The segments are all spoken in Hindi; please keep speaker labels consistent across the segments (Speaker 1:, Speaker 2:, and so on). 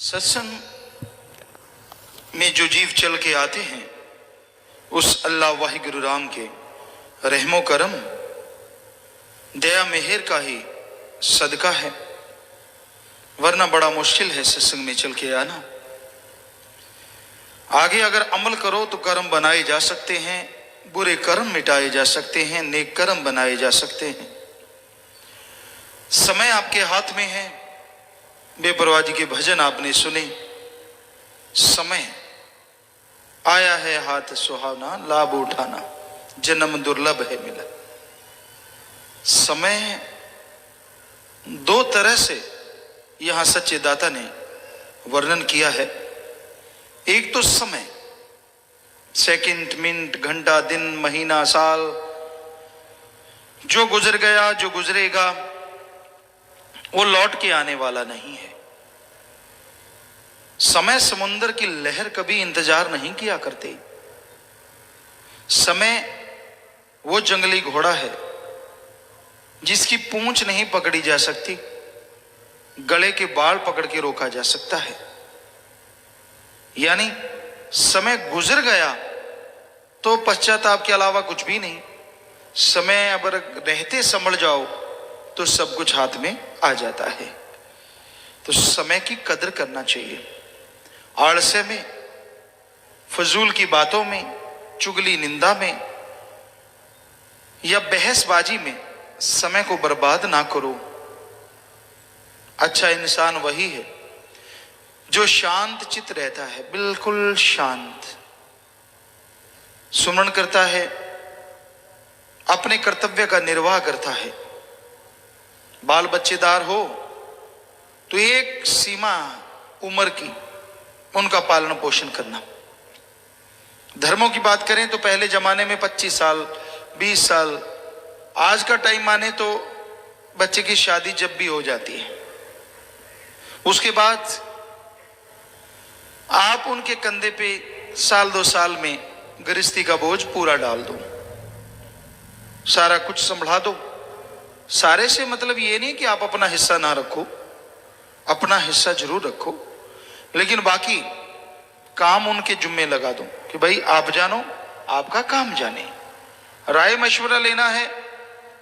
Speaker 1: सत्संग में जो जीव चल के आते हैं उस अल्लाह वाहिगुरु राम के रहमो करम दया मेहर का ही सदका है, वरना बड़ा मुश्किल है सत्संग में चल के आना। आगे अगर अमल करो तो कर्म बनाए जा सकते हैं, बुरे कर्म मिटाए जा सकते हैं, नेक कर्म बनाए जा सकते हैं। समय आपके हाथ में है। बेपरवाह जी के भजन आपने सुने। समय आया है हाथ सुहावना, लाभ उठाना जन्म दुर्लभ है मिला। समय दो तरह से यहां सच्चे दाता ने वर्णन किया है। एक तो समय, सेकंड, मिनट, घंटा, दिन, महीना, साल, जो गुजर गया, जो गुजरेगा वो लौट के आने वाला नहीं है। समय समुद्र की लहर कभी इंतजार नहीं किया करते। समय वो जंगली घोड़ा है जिसकी पूंछ नहीं पकड़ी जा सकती, गले के बाल पकड़ के रोका जा सकता है। यानी समय गुजर गया तो पश्चाताप के अलावा कुछ भी नहीं। समय अगर रहते संभल जाओ तो सब कुछ हाथ में आ जाता है। तो समय की कदर करना चाहिए। आलस्य में, फजूल की बातों में, चुगली निंदा में या बहसबाजी में समय को बर्बाद ना करो। अच्छा इंसान वही है जो शांत चित्त रहता है, बिल्कुल शांत, सुमरण करता है, अपने कर्तव्य का निर्वाह करता है। बाल बच्चेदार हो तो एक सीमा उम्र की उनका पालन पोषण करना। धर्मों की बात करें तो पहले जमाने में 25 साल, 20 साल, आज का टाइम माने तो बच्चे की शादी जब भी हो जाती है उसके बाद आप उनके कंधे पे साल 2 साल में गृहस्थी का बोझ पूरा डाल दो, सारा कुछ संभला दो। सारे से मतलब ये नहीं कि आप अपना हिस्सा ना रखो, अपना हिस्सा जरूर रखो, लेकिन बाकी काम उनके जुम्मे लगा दो कि भाई आप जानो, आपका काम जाने। राय मशवरा लेना है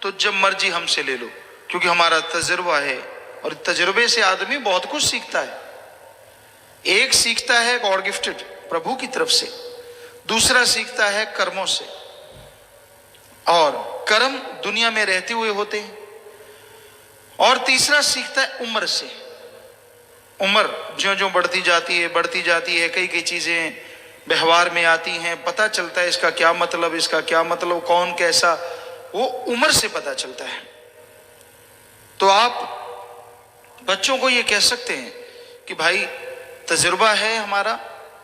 Speaker 1: तो जब मर्जी हमसे ले लो, क्योंकि हमारा तजुर्बा है और तजुर्बे से आदमी बहुत कुछ सीखता है। एक सीखता है गॉड गिफ्टेड प्रभु की तरफ से, दूसरा सीखता है कर्मों से, और कर्म दुनिया में रहते हुए होते हैं, और तीसरा सीखता है उम्र से। उम्र ज्यों ज्यों बढ़ती जाती है, कई कई चीजें व्यवहार में आती हैं, पता चलता है इसका क्या मतलब, इसका क्या मतलब, कौन कैसा, वो उम्र से पता चलता है। तो आप बच्चों को ये कह सकते हैं कि भाई तजुर्बा है हमारा,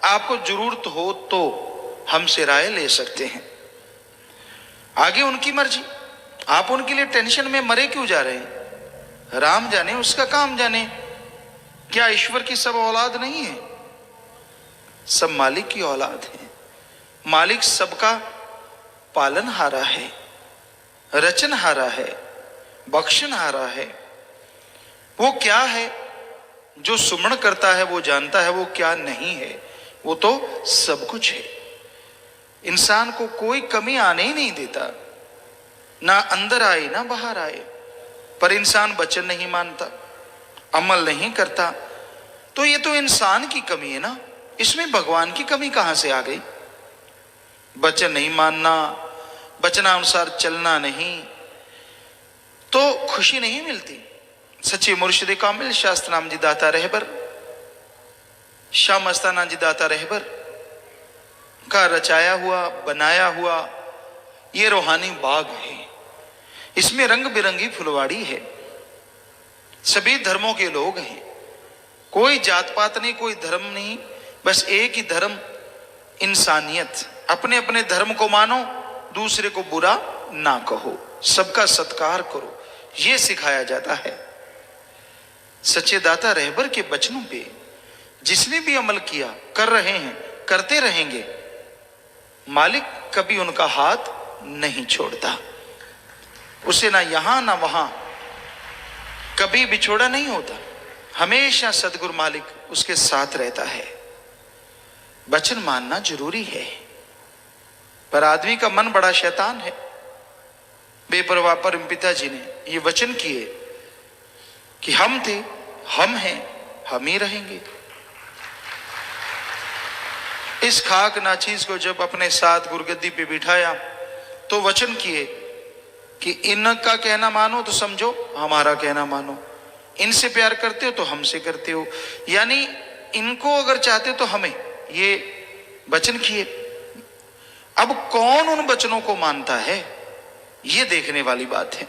Speaker 1: आपको जरूरत हो तो हमसे राय ले सकते हैं। आगे उनकी मर्जी, आप उनके लिए टेंशन में मरे क्यों जा रहे हैं? राम जाने, उसका काम जाने। क्या ईश्वर की सब औलाद नहीं है? सब मालिक की औलाद है। मालिक सबका पालनहारा है, रचनहारा है, बख्शनहारा है। वो क्या है जो सुमरण करता है वो जानता है, वो क्या नहीं है वो तो सब कुछ है। इंसान को कोई कमी आने ही नहीं देता, ना अंदर आए ना बाहर आए। पर इंसान वचन नहीं मानता, अमल नहीं करता, तो ये तो इंसान की कमी है ना, इसमें भगवान की कमी कहां से आ गई? वचन नहीं मानना, वचनानुसार चलना नहीं, तो खुशी नहीं मिलती। सच्चे मुर्शिद कामिल शास्त्र नाम जी दाता रहबर, शाह मस्ताना जी दाता रहबर का रचाया हुआ, बनाया हुआ ये रूहानी बाग है। इसमें रंग बिरंगी फुलवाड़ी है। सभी धर्मों के लोग हैं, कोई जात पात नहीं, कोई धर्म नहीं, बस एक ही धर्म, इंसानियत। अपने अपने धर्म को मानो, दूसरे को बुरा ना कहो, सबका सत्कार करो, यह सिखाया जाता है। सच्चे दाता रहबर के वचनों पे जिसने भी अमल किया, कर रहे हैं, करते रहेंगे, मालिक कभी उनका हाथ नहीं छोड़ता। उसे ना यहां ना वहां कभी बिछोड़ा नहीं होता। हमेशा सदगुरु मालिक उसके साथ रहता है। वचन मानना जरूरी है, पर आदमी का मन बड़ा शैतान है। बेपरवाह परम पिताजी ने ये वचन किए कि हम थे, हम हैं, हम ही रहेंगे। इस खाक नाचीज को जब अपने साथ गुरगद्दी पे बिठाया तो वचन किए कि इनका कहना मानो तो समझो, हमारा कहना मानो। इनसे प्यार करते हो तो हमसे करते हो, यानी इनको अगर चाहते हो तो हमें। ये वचन किए। अब कौन उन वचनों को मानता है, ये देखने वाली बात है।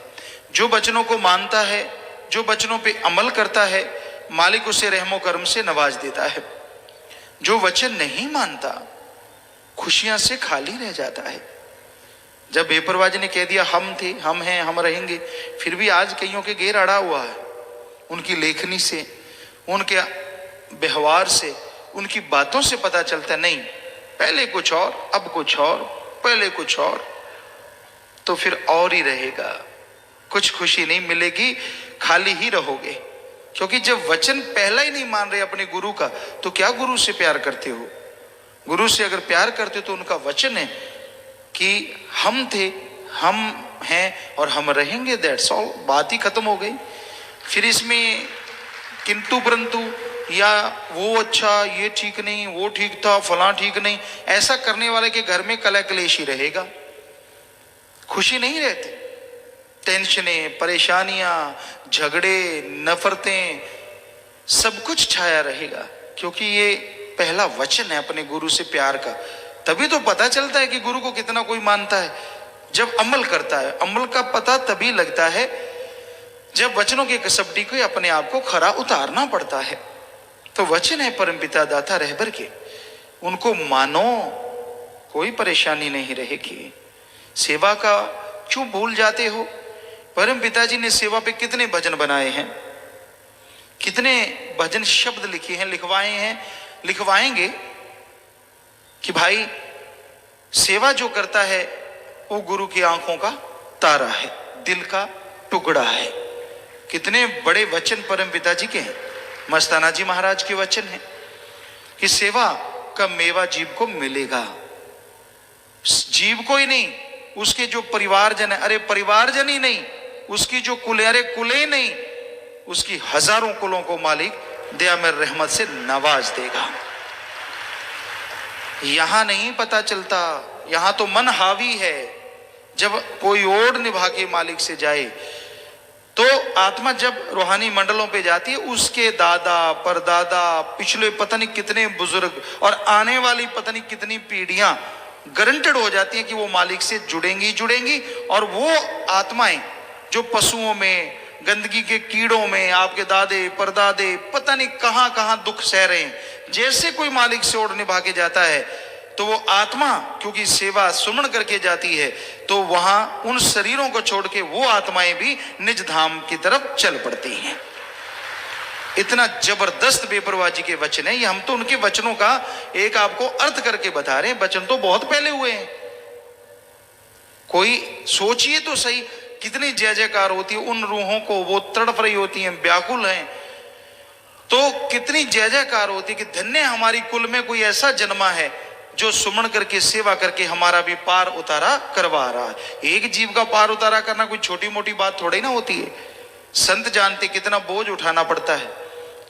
Speaker 1: जो वचनों को मानता है, जो वचनों पे अमल करता है, मालिक उसे रहमो करम से नवाज देता है। जो वचन नहीं मानता, खुशियां से खाली रह जाता है। जब बेपरवाही ने कह दिया हम थे, हम हैं, हम रहेंगे, फिर भी आज कईयों के घेर अड़ा हुआ है। उनकी लेखनी से, उनके व्यवहार से, उनकी बातों से पता चलता नहीं, पहले कुछ और, अब कुछ और, पहले कुछ और, तो फिर और ही रहेगा। कुछ खुशी नहीं मिलेगी, खाली ही रहोगे। क्योंकि जब वचन पहला ही नहीं मान रहे अपने गुरु का, तो क्या गुरु से प्यार करते हो? गुरु से अगर प्यार करते हो तो उनका वचन है कि हम थे, हम हैं और हम रहेंगे, दैट्स ऑल। बात ही खत्म हो गई। फिर इसमें किंतु परंतु या वो अच्छा, ये ठीक नहीं, वो ठीक था, फलां ठीक नहीं, ऐसा करने वाले के घर में कलह क्लेश ही रहेगा, खुशी नहीं रहती। टेंशनें, परेशानियां, झगड़े, नफरतें, सब कुछ छाया रहेगा। क्योंकि ये पहला वचन है अपने गुरु से प्यार का। तभी तो पता चलता है कि गुरु को कितना कोई मानता है, जब अमल करता है। अमल का पता तभी लगता है जब वचनों की कसौटी को अपने आप को खरा उतारना पड़ता है। तो वचन है परमपिता दाता रहबर के, उनको मानो, कोई परेशानी नहीं रहेगी। सेवा का क्यों भूल जाते हो? परम पिताजी ने सेवा पे कितने भजन बनाए हैं, कितने भजन शब्द लिखे हैं, लिखवाए हैं, लिखवाएंगे कि भाई सेवा जो करता है वो गुरु की आंखों का तारा है, दिल का टुकड़ा है। कितने बड़े वचन परम पिताजी के हैं। मस्ताना जी महाराज के वचन है कि सेवा का मेवा जीव को मिलेगा। जीव को ही नहीं, उसके जो परिवारजन है, अरे परिवारजन ही नहीं, उसकी जो कुल, अरे कुले नहीं, उसकी हजारों कुलों को मालिक दया में रहमत से नवाज देगा। यहां नहीं पता चलता, यहां तो मन हावी है। जब कोई ओढ़ निभा के मालिक से जाए तो आत्मा जब रूहानी मंडलों पे जाती है, उसके दादा परदादा, पिछले पता नहीं कितने बुजुर्ग और आने वाली पता नहीं कितनी पीढ़ियां गारंटेड हो जाती हैं कि वो मालिक से जुड़ेंगी जुड़ेंगी। और वो आत्माएं जो पशुओं में, गंदगी के कीड़ों में, आपके दादे परदादे पता नहीं कहां कहां दुख सह रहे हैं, जैसे कोई मालिक से ओढ़ निभा के जाता है तो वो आत्मा क्योंकि सेवा सुमन करके जाती है, तो वहां उन शरीरों को छोड़ के वो आत्माएं भी निज धाम की तरफ चल पड़ती हैं। इतना जबरदस्त बेपरवाही के वचन है ये। हम तो उनके वचनों का एक आपको अर्थ करके बता रहे हैं। वचन तो बहुत पहले हुए हैं। कोई सोचिए तो सही, कितनी जय जयकार होती है उन रूहों को, वो तड़प रही होती हैं, व्याकुल हैं, तो कितनी जय जयकार होती है कि धन्य हमारी कुल में कोई ऐसा जन्मा है जो सुमन करके सेवा करके हमारा भी पार उतारा करवा रहा है। एक जीव का पार उतारा करना कोई छोटी मोटी बात थोड़ी ना होती है। संत जानते कितना बोझ उठाना पड़ता है,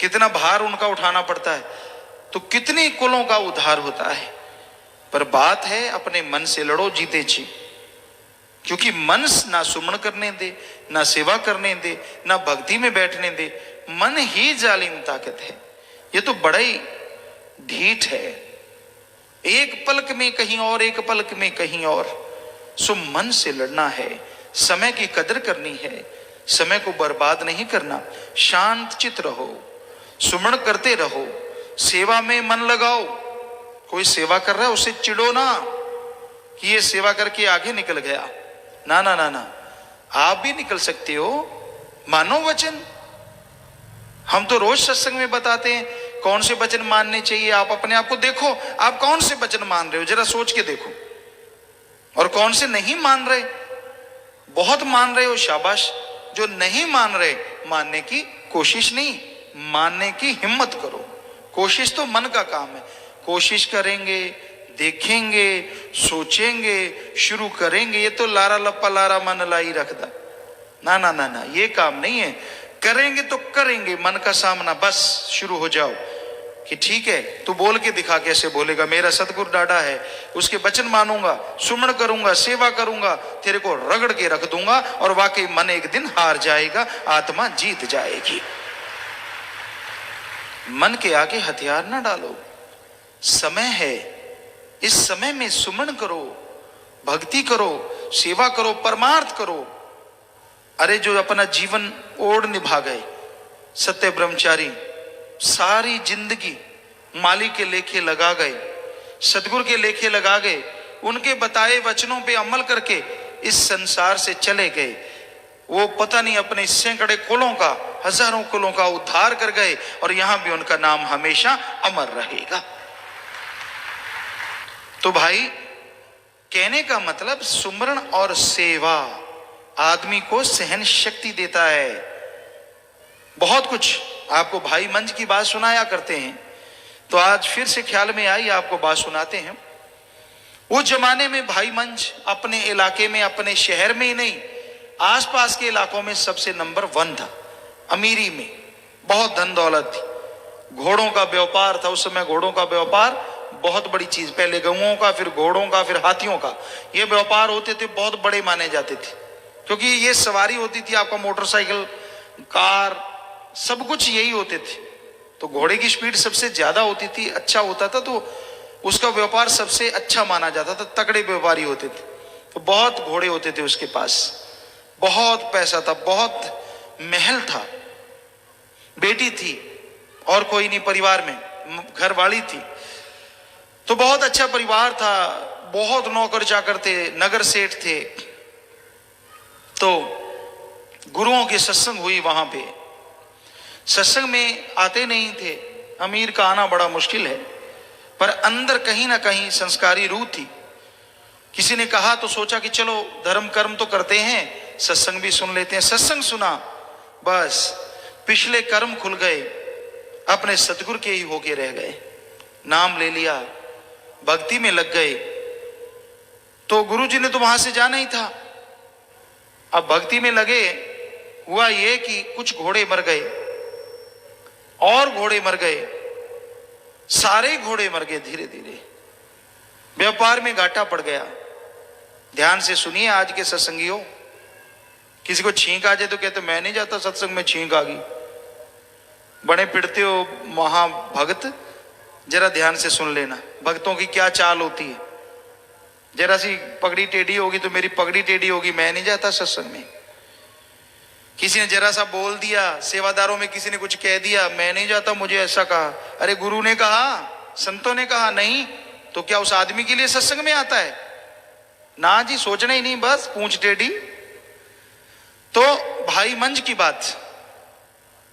Speaker 1: कितना भार उनका उठाना पड़ता है, तो कितनी कुलों का उद्धार होता है। पर बात है अपने मन से लड़ो जीते जी, क्योंकि मन ना सुमन करने दे, ना सेवा करने दे, ना भक्ति में बैठने दे। मन ही जालिम ताकत है। ये तो बड़ा ही ढीठ है। एक पलक में कहीं और, एक पलक में कहीं और। सो मन से लड़ना है, समय की कदर करनी है, समय को बर्बाद नहीं करना। शांत चित रहो, सुमन करते रहो, सेवा में मन लगाओ। कोई सेवा कर रहा है उसे चिढ़ो ना कि ये सेवा करके आगे निकल गया। ना ना ना ना, आप भी निकल सकते हो। मानो वचन। हम तो रोज सत्संग में बताते हैं कौन से वचन मानने चाहिए। आप अपने आप को देखो, आप कौन से वचन मान रहे हो, जरा सोच के देखो। और कौन से नहीं मान रहे। बहुत मान रहे हो, शाबाश। जो नहीं मान रहे, मानने की कोशिश नहीं, मानने की हिम्मत करो। कोशिश तो मन का काम है। कोशिश करेंगे, देखेंगे, सोचेंगे, शुरू करेंगे, ये तो लारा लप्पा लारा मन लाई रखदा, ना ना ना ना, ये काम नहीं है। करेंगे तो करेंगे, मन का सामना, बस शुरू हो जाओ कि ठीक है तू बोल के दिखा, कैसे बोलेगा, मेरा सतगुरु डाढ़ा है, उसके वचन मानूंगा, सुमन करूंगा, सेवा करूंगा, तेरे को रगड़ के रख दूंगा, और वाकई मन एक दिन हार जाएगा, आत्मा जीत जाएगी। मन के आगे हथियार ना डालो, समय है, इस समय में सुमन करो, भक्ति करो, सेवा करो, परमार्थ करो। अरे जो अपना जीवन ओढ़ निभा गए, सत्य ब्रह्मचारी, सारी जिंदगी मालिक के लेखे लगा गए, सदगुरु के लेखे लगा गए, उनके बताए वचनों पे अमल करके इस संसार से चले गए। वो पता नहीं अपने सैकड़े कुलों का, हजारों कुलों का उद्धार कर गए, और यहां भी उनका नाम हमेशा अमर रहेगा। तो भाई कहने का मतलब सुमरण और सेवा आदमी को सहन शक्ति देता है। बहुत कुछ आपको भाई मंज की बात सुनाया करते हैं, तो आज फिर से ख्याल में आई, आपको बात सुनाते हैं। उस जमाने में भाई मंज अपने इलाके में, अपने शहर में ही नहीं, आसपास के इलाकों में सबसे नंबर 1 था। अमीरी में बहुत धन दौलत थी। घोड़ों का व्यापार था उस समय। घोड़ों का व्यापार बहुत बड़ी चीज, पहले गऊओं का, फिर घोड़ों का, फिर हाथियों का, ये व्यापार होते थे, बहुत बड़े माने जाते थे, क्योंकि ये सवारी होती थी आपका, मोटरसाइकिल, कार, सब कुछ यही होते थे। तो घोड़े की स्पीड सबसे ज्यादा होती थी, अच्छा होता था, तो उसका व्यापार सबसे अच्छा माना जाता था, तगड़े व्यापारी होते थे। तो बहुत घोड़े होते थे उसके पास, बहुत पैसा था, बहुत महल था, बेटी थी और कोई नहीं परिवार में, घरवाली थी, तो बहुत अच्छा परिवार था, बहुत नौकर चाकर थे, नगर सेठ थे। तो गुरुओं की सत्संग हुई वहां पे। सत्संग में आते नहीं थे, अमीर का आना बड़ा मुश्किल है, पर अंदर कहीं ना कहीं संस्कारी रूह थी। किसी ने कहा तो सोचा कि चलो धर्म कर्म तो करते हैं, सत्संग भी सुन लेते हैं। सत्संग सुना, बस पिछले कर्म खुल गए, अपने सतगुरु के ही होके रह गए। नाम ले लिया, भक्ति में लग गए। तो गुरुजी ने तो वहां से जाना ही था। अब भक्ति में लगे, हुआ ये कि कुछ घोड़े मर गए और घोड़े मर गए, सारे घोड़े मर गए धीरे धीरे। व्यापार में घाटा पड़ गया। ध्यान से सुनिए आज के सत्संगियों, किसी को छींक आ जाए तो कहते मैं नहीं जाता सत्संग में, छींक आ गई, बड़े पिटते हो महाभक्त। जरा ध्यान से सुन लेना, भक्तों की क्या चाल होती है। जरा सी पगड़ी टेढ़ी होगी तो मेरी पगड़ी टेढ़ी होगी, मैं नहीं जाता सत्संग में। किसी ने जरा सा बोल दिया, सेवादारों में किसी ने कुछ कह दिया, मैं नहीं जाता, मुझे ऐसा कहा। अरे गुरु ने कहा, संतों ने कहा, नहीं तो क्या उस आदमी के लिए सत्संग में आता है? ना जी, सोचना ही नहीं, बस पूंछ टेढ़ी। तो भाई मंज की बात,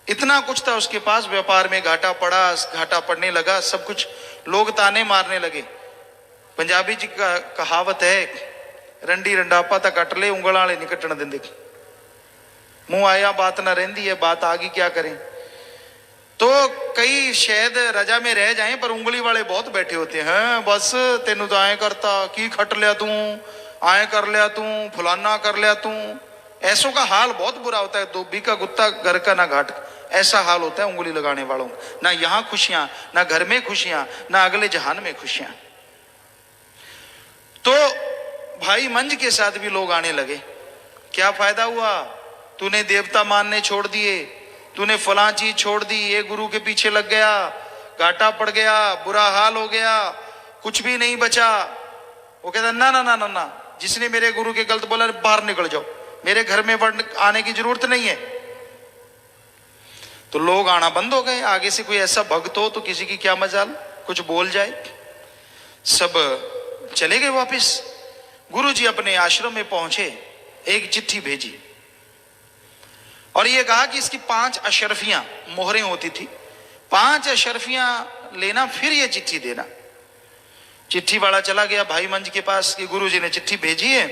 Speaker 1: इतना कुछ था उसके पास, व्यापार में घाटा पड़ा, घाटा पड़ने लगा, सब कुछ, लोग ताने मारने लगे। पंजाबी जी का कहावत है, रंडी रंडापा तक कट ले, उंगल वाले नहीं कटन देंगे। मुंह आया बात ना रहती है, बात आगी क्या करें। तो कई शायद रजा में रह जाएं, पर उंगली वाले बहुत बैठे होते हैं, बस तेनू तो आए करता, की खट लिया तू, आए कर लिया तू, फलाना कर लिया तू। ऐसों का हाल बहुत बुरा होता है, धोबी का गुत्ता घर का ना घाट, ऐसा हाल होता है उंगली लगाने वालों का। ना यहां खुशियां, ना घर में खुशियां, ना अगले जहान में खुशियां। तो भाई मंज के साथ भी लोग आने लगे। क्या फायदा हुआ, तूने देवता मानने छोड़ दिए, तूने फलां चीज छोड़ दी, ये गुरु के पीछे लग गया, घाटा पड़ गया, बुरा हाल हो गया, कुछ भी नहीं बचा। वो कहता ना ना ना ना ना, जिसने मेरे गुरु के गलत बोला बाहर निकल जाओ, मेरे घर में आने की जरूरत नहीं है। तो लोग आना बंद हो गए। आगे से कोई ऐसा भक्त हो तो किसी की क्या मजाल, कुछ बोल जाए। सब चले गए वापस। गुरुजी अपने आश्रम में पहुंचे, एक चिट्ठी भेजी और ये कहा कि इसकी 5 अशरफियां मोहरें होती थी, 5 अशरफियां लेना, फिर ये चिट्ठी देना। चिट्ठी वाला चला गया भाई मंज के पास कि गुरुजी ने चिट्ठी भेजी है,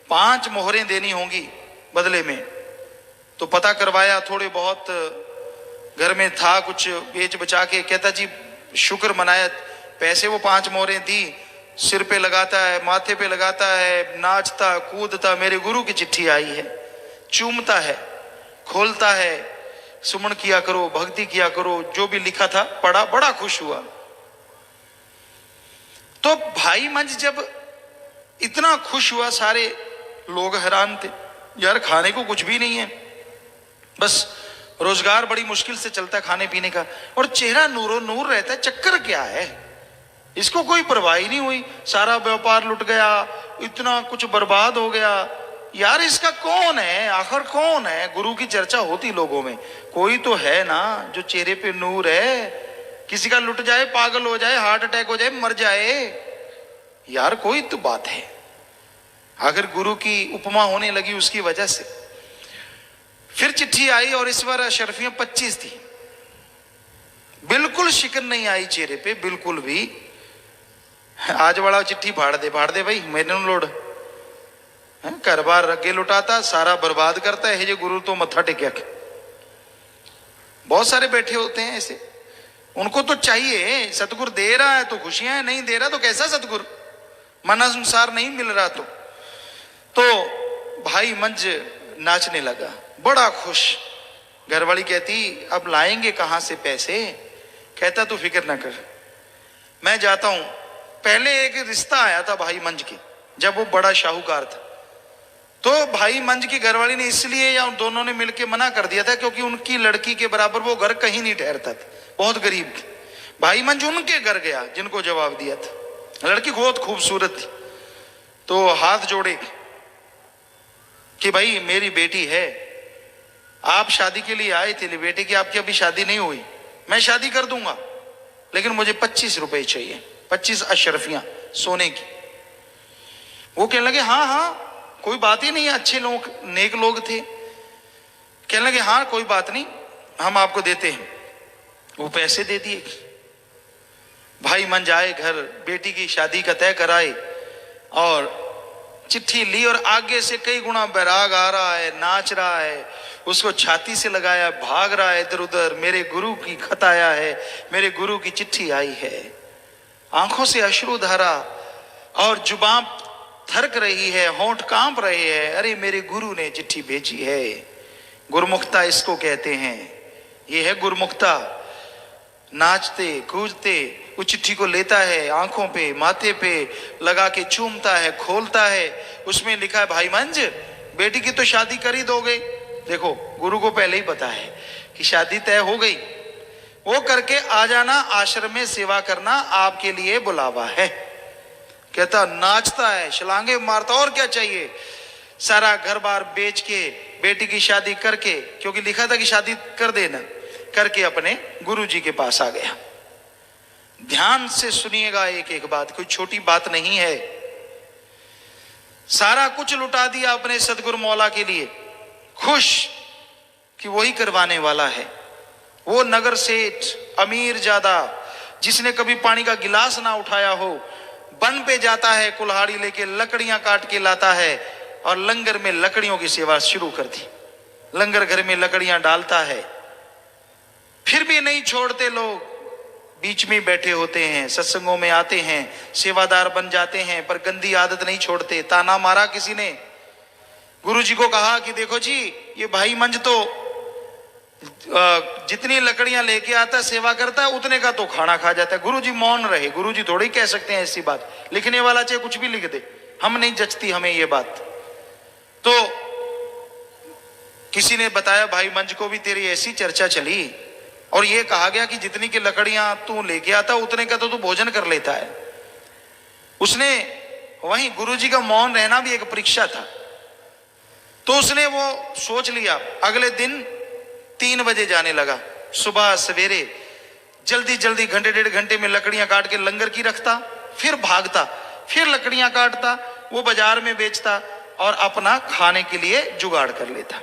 Speaker 1: 5 मोहरें देनी होंगी बदले में। तो पता करवाया, थोड़े बहुत घर में था कुछ बेच बचा के, कहता जी शुक्र मनाया, पैसे वो 5 मोहरें दी, सिर पे लगाता है, माथे पे लगाता है, नाचता कूदता, मेरे गुरु की चिट्ठी आई है, चूमता है, खोलता है, सुमन किया करो, भक्ति किया करो, जो भी लिखा था पढ़ा, बड़ा खुश हुआ। तो भाई मंज जब इतना खुश हुआ, सारे लोग हैरान थे, यार खाने को कुछ भी नहीं है, बस रोजगार बड़ी मुश्किल से चलता है खाने पीने का, और चेहरा नूरो नूर रहता है, चक्कर क्या है, इसको कोई परवाह ही नहीं हुई, सारा व्यापार लुट गया, इतना कुछ बर्बाद हो गया, यार इसका कौन है, आखिर कौन है। गुरु की चर्चा होती लोगों में, कोई तो है ना जो चेहरे पे नूर है, किसी का लुट जाए, पागल हो जाए, हार्ट अटैक हो जाए, मर जाए, यार कोई तो बात है। आखिर गुरु की उपमा होने लगी उसकी वजह से। फिर चिट्ठी आई और इस बार अशरफियां 25 थी, बिल्कुल शिकन नहीं आई चेहरे पे, बिल्कुल भी। आज वाला चिट्ठी फाड़ दे भाई, मेरे लोड घर बार अगे लुटाता, सारा बर्बाद करता है, ये गुरु तो मत्था टेकिया। बहुत सारे बैठे होते हैं ऐसे, उनको तो चाहिए सतगुरु दे रहा है तो खुशियां है, नहीं दे रहा तो कैसा सतगुरु, मनानुसार नहीं मिल रहा तो भाई मंज नाचने लगा, बड़ा खुश। घरवाली कहती अब लाएंगे कहां से पैसे, कहता तू फिक्र ना कर, मैं जाता हूं। पहले एक रिश्ता आया था भाई मंज की, जब वो बड़ा शाहूकार था, तो भाई मंज की घरवाली ने इसलिए या उन दोनों ने मिलकर मना कर दिया था क्योंकि उनकी लड़की के बराबर वो घर कहीं नहीं ठहरता था, बहुत गरीब थी। भाई मंज उनके घर गया जिनको जवाब दिया था, लड़की बहुत खूबसूरत थी, तो हाथ जोड़े कि भाई मेरी बेटी है, आप शादी के लिए आए थे, बेटे की आपकी अभी शादी नहीं हुई, मैं शादी कर दूंगा, लेकिन मुझे 25 रुपए चाहिए, 25 अशरफियां सोने की। वो कहने लगे हाँ हाँ कोई बात ही नहीं है, अच्छे लोग नेक लोग थे, कहने लगे हाँ कोई बात नहीं हम आपको देते हैं। वो पैसे दे दिए, भाई मंज आए घर, बेटी की शादी का तय कराए और चिट्ठी ली, और आगे से कई गुना बैराग आ रहा है, नाच रहा है, उसको छाती से लगाया, भाग रहा है इधर उधर, मेरे गुरु की खत आया है, मेरे गुरु की चिट्ठी आई है। आंखों से अश्रु धारा और जुबान थरक रही है, होंठ कांप रहे हैं, अरे मेरे गुरु ने चिट्ठी भेजी है। गुरमुखता इसको कहते हैं, ये है गुरमुखता। नाचते कूदते उस चिट्ठी को लेता है, आंखों पे माथे पे लगा के चूमता है, खोलता है, उसमें लिखा है भाई मंज बेटी की तो शादी कर ही दोगे। देखो गुरु को पहले ही पता है कि शादी तय हो गई, वो करके आ जाना, आश्रम में सेवा करना आपके लिए बुलावा है। कहता नाचता है, छलांगे मारता, और क्या चाहिए। सारा घर बार बेच के बेटी की शादी करके, क्योंकि लिखा था कि शादी कर देना, करके अपने गुरु जी के पास आ गया। ध्यान से सुनिएगा एक एक बात, कोई छोटी बात नहीं है। सारा कुछ लुटा दिया अपने सदगुरु मौला के लिए, खुश कि वही करवाने वाला है। वो नगर सेठ अमीर ज्यादा, जिसने कभी पानी का गिलास ना उठाया हो, वन पे जाता है, कुल्हाड़ी लेके लकड़ियां काट के लाता है और लंगर में लकड़ियों की सेवा शुरू कर दी। लंगर घर में लकड़ियां डालता है, फिर भी नहीं छोड़ते लोग, बीच में बैठे होते हैं, सत्संगों में आते हैं, सेवादार बन जाते हैं, पर गंदी आदत नहीं छोड़ते। ताना मारा किसी ने, गुरु जी को कहा कि देखो जी ये भाई मंज तो जितनी लकड़ियां लेके आता सेवा करता है उतने का तो खाना खा जाता है। गुरु जी मौन रहे, गुरु जी थोड़ी कह सकते हैं ऐसी बात, लिखने वाला चाहे कुछ भी लिख दे, हम नहीं जचती हमें ये बात। तो किसी ने बताया भाई मंज को भी तेरी ऐसी चर्चा चली और ये कहा गया कि जितनी की लकड़ियां तू लेके आता उतने का तो तू भोजन कर लेता है। उसने वहीं गुरु जी का मौन रहना भी एक परीक्षा था, तो उसने वो सोच लिया। अगले दिन 3 बजे जाने लगा, सुबह सवेरे जल्दी जल्दी घंटे 1.5 घंटे में लकड़ियां काट के लंगर की रखता, फिर भागता, फिर लकड़ियां काटता, वो बाजार में बेचता और अपना खाने के लिए जुगाड़ कर लेता।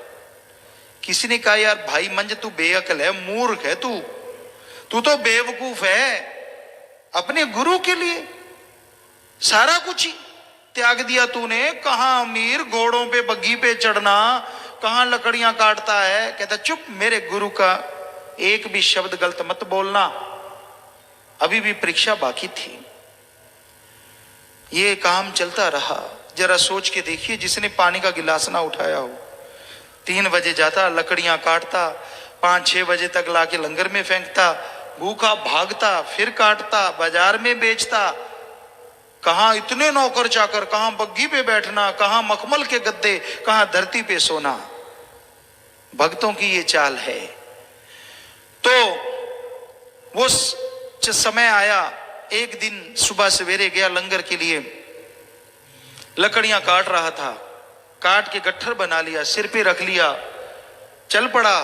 Speaker 1: किसी ने कहा यार भाई मंज तू बेअकल है, मूर्ख है, तू तो बेवकूफ है, अपने गुरु के लिए सारा कुछ ही त्याग दिया तूने। कहां अमीर घोड़ों पे बग्घी पे चढ़ना, कहां लकड़ियां काटता है। कहता चुप, मेरे गुरु का एक भी शब्द गलत मत बोलना, अभी भी परीक्षा बाकी थी। ये काम चलता रहा। जरा सोच के देखिए, जिसने पानी का गिलास ना उठाया हो, 3 बजे जाता, लकड़ियां काटता, 5-6 बजे तक लाके लंगर में फेंकता, भूखा भागता, फिर काटता, बाजार में बेचता। कहां इतने नौकर चाकर, कहां बग्गी पे बैठना, कहां मखमल के गद्दे, कहां धरती पे सोना। भक्तों की ये चाल है। तो वो समय आया, एक दिन सुबह सवेरे गया लंगर के लिए, लकड़ियां काट रहा था, काट के गट्ठर बना लिया, सिर पे रख लिया, चल पड़ा।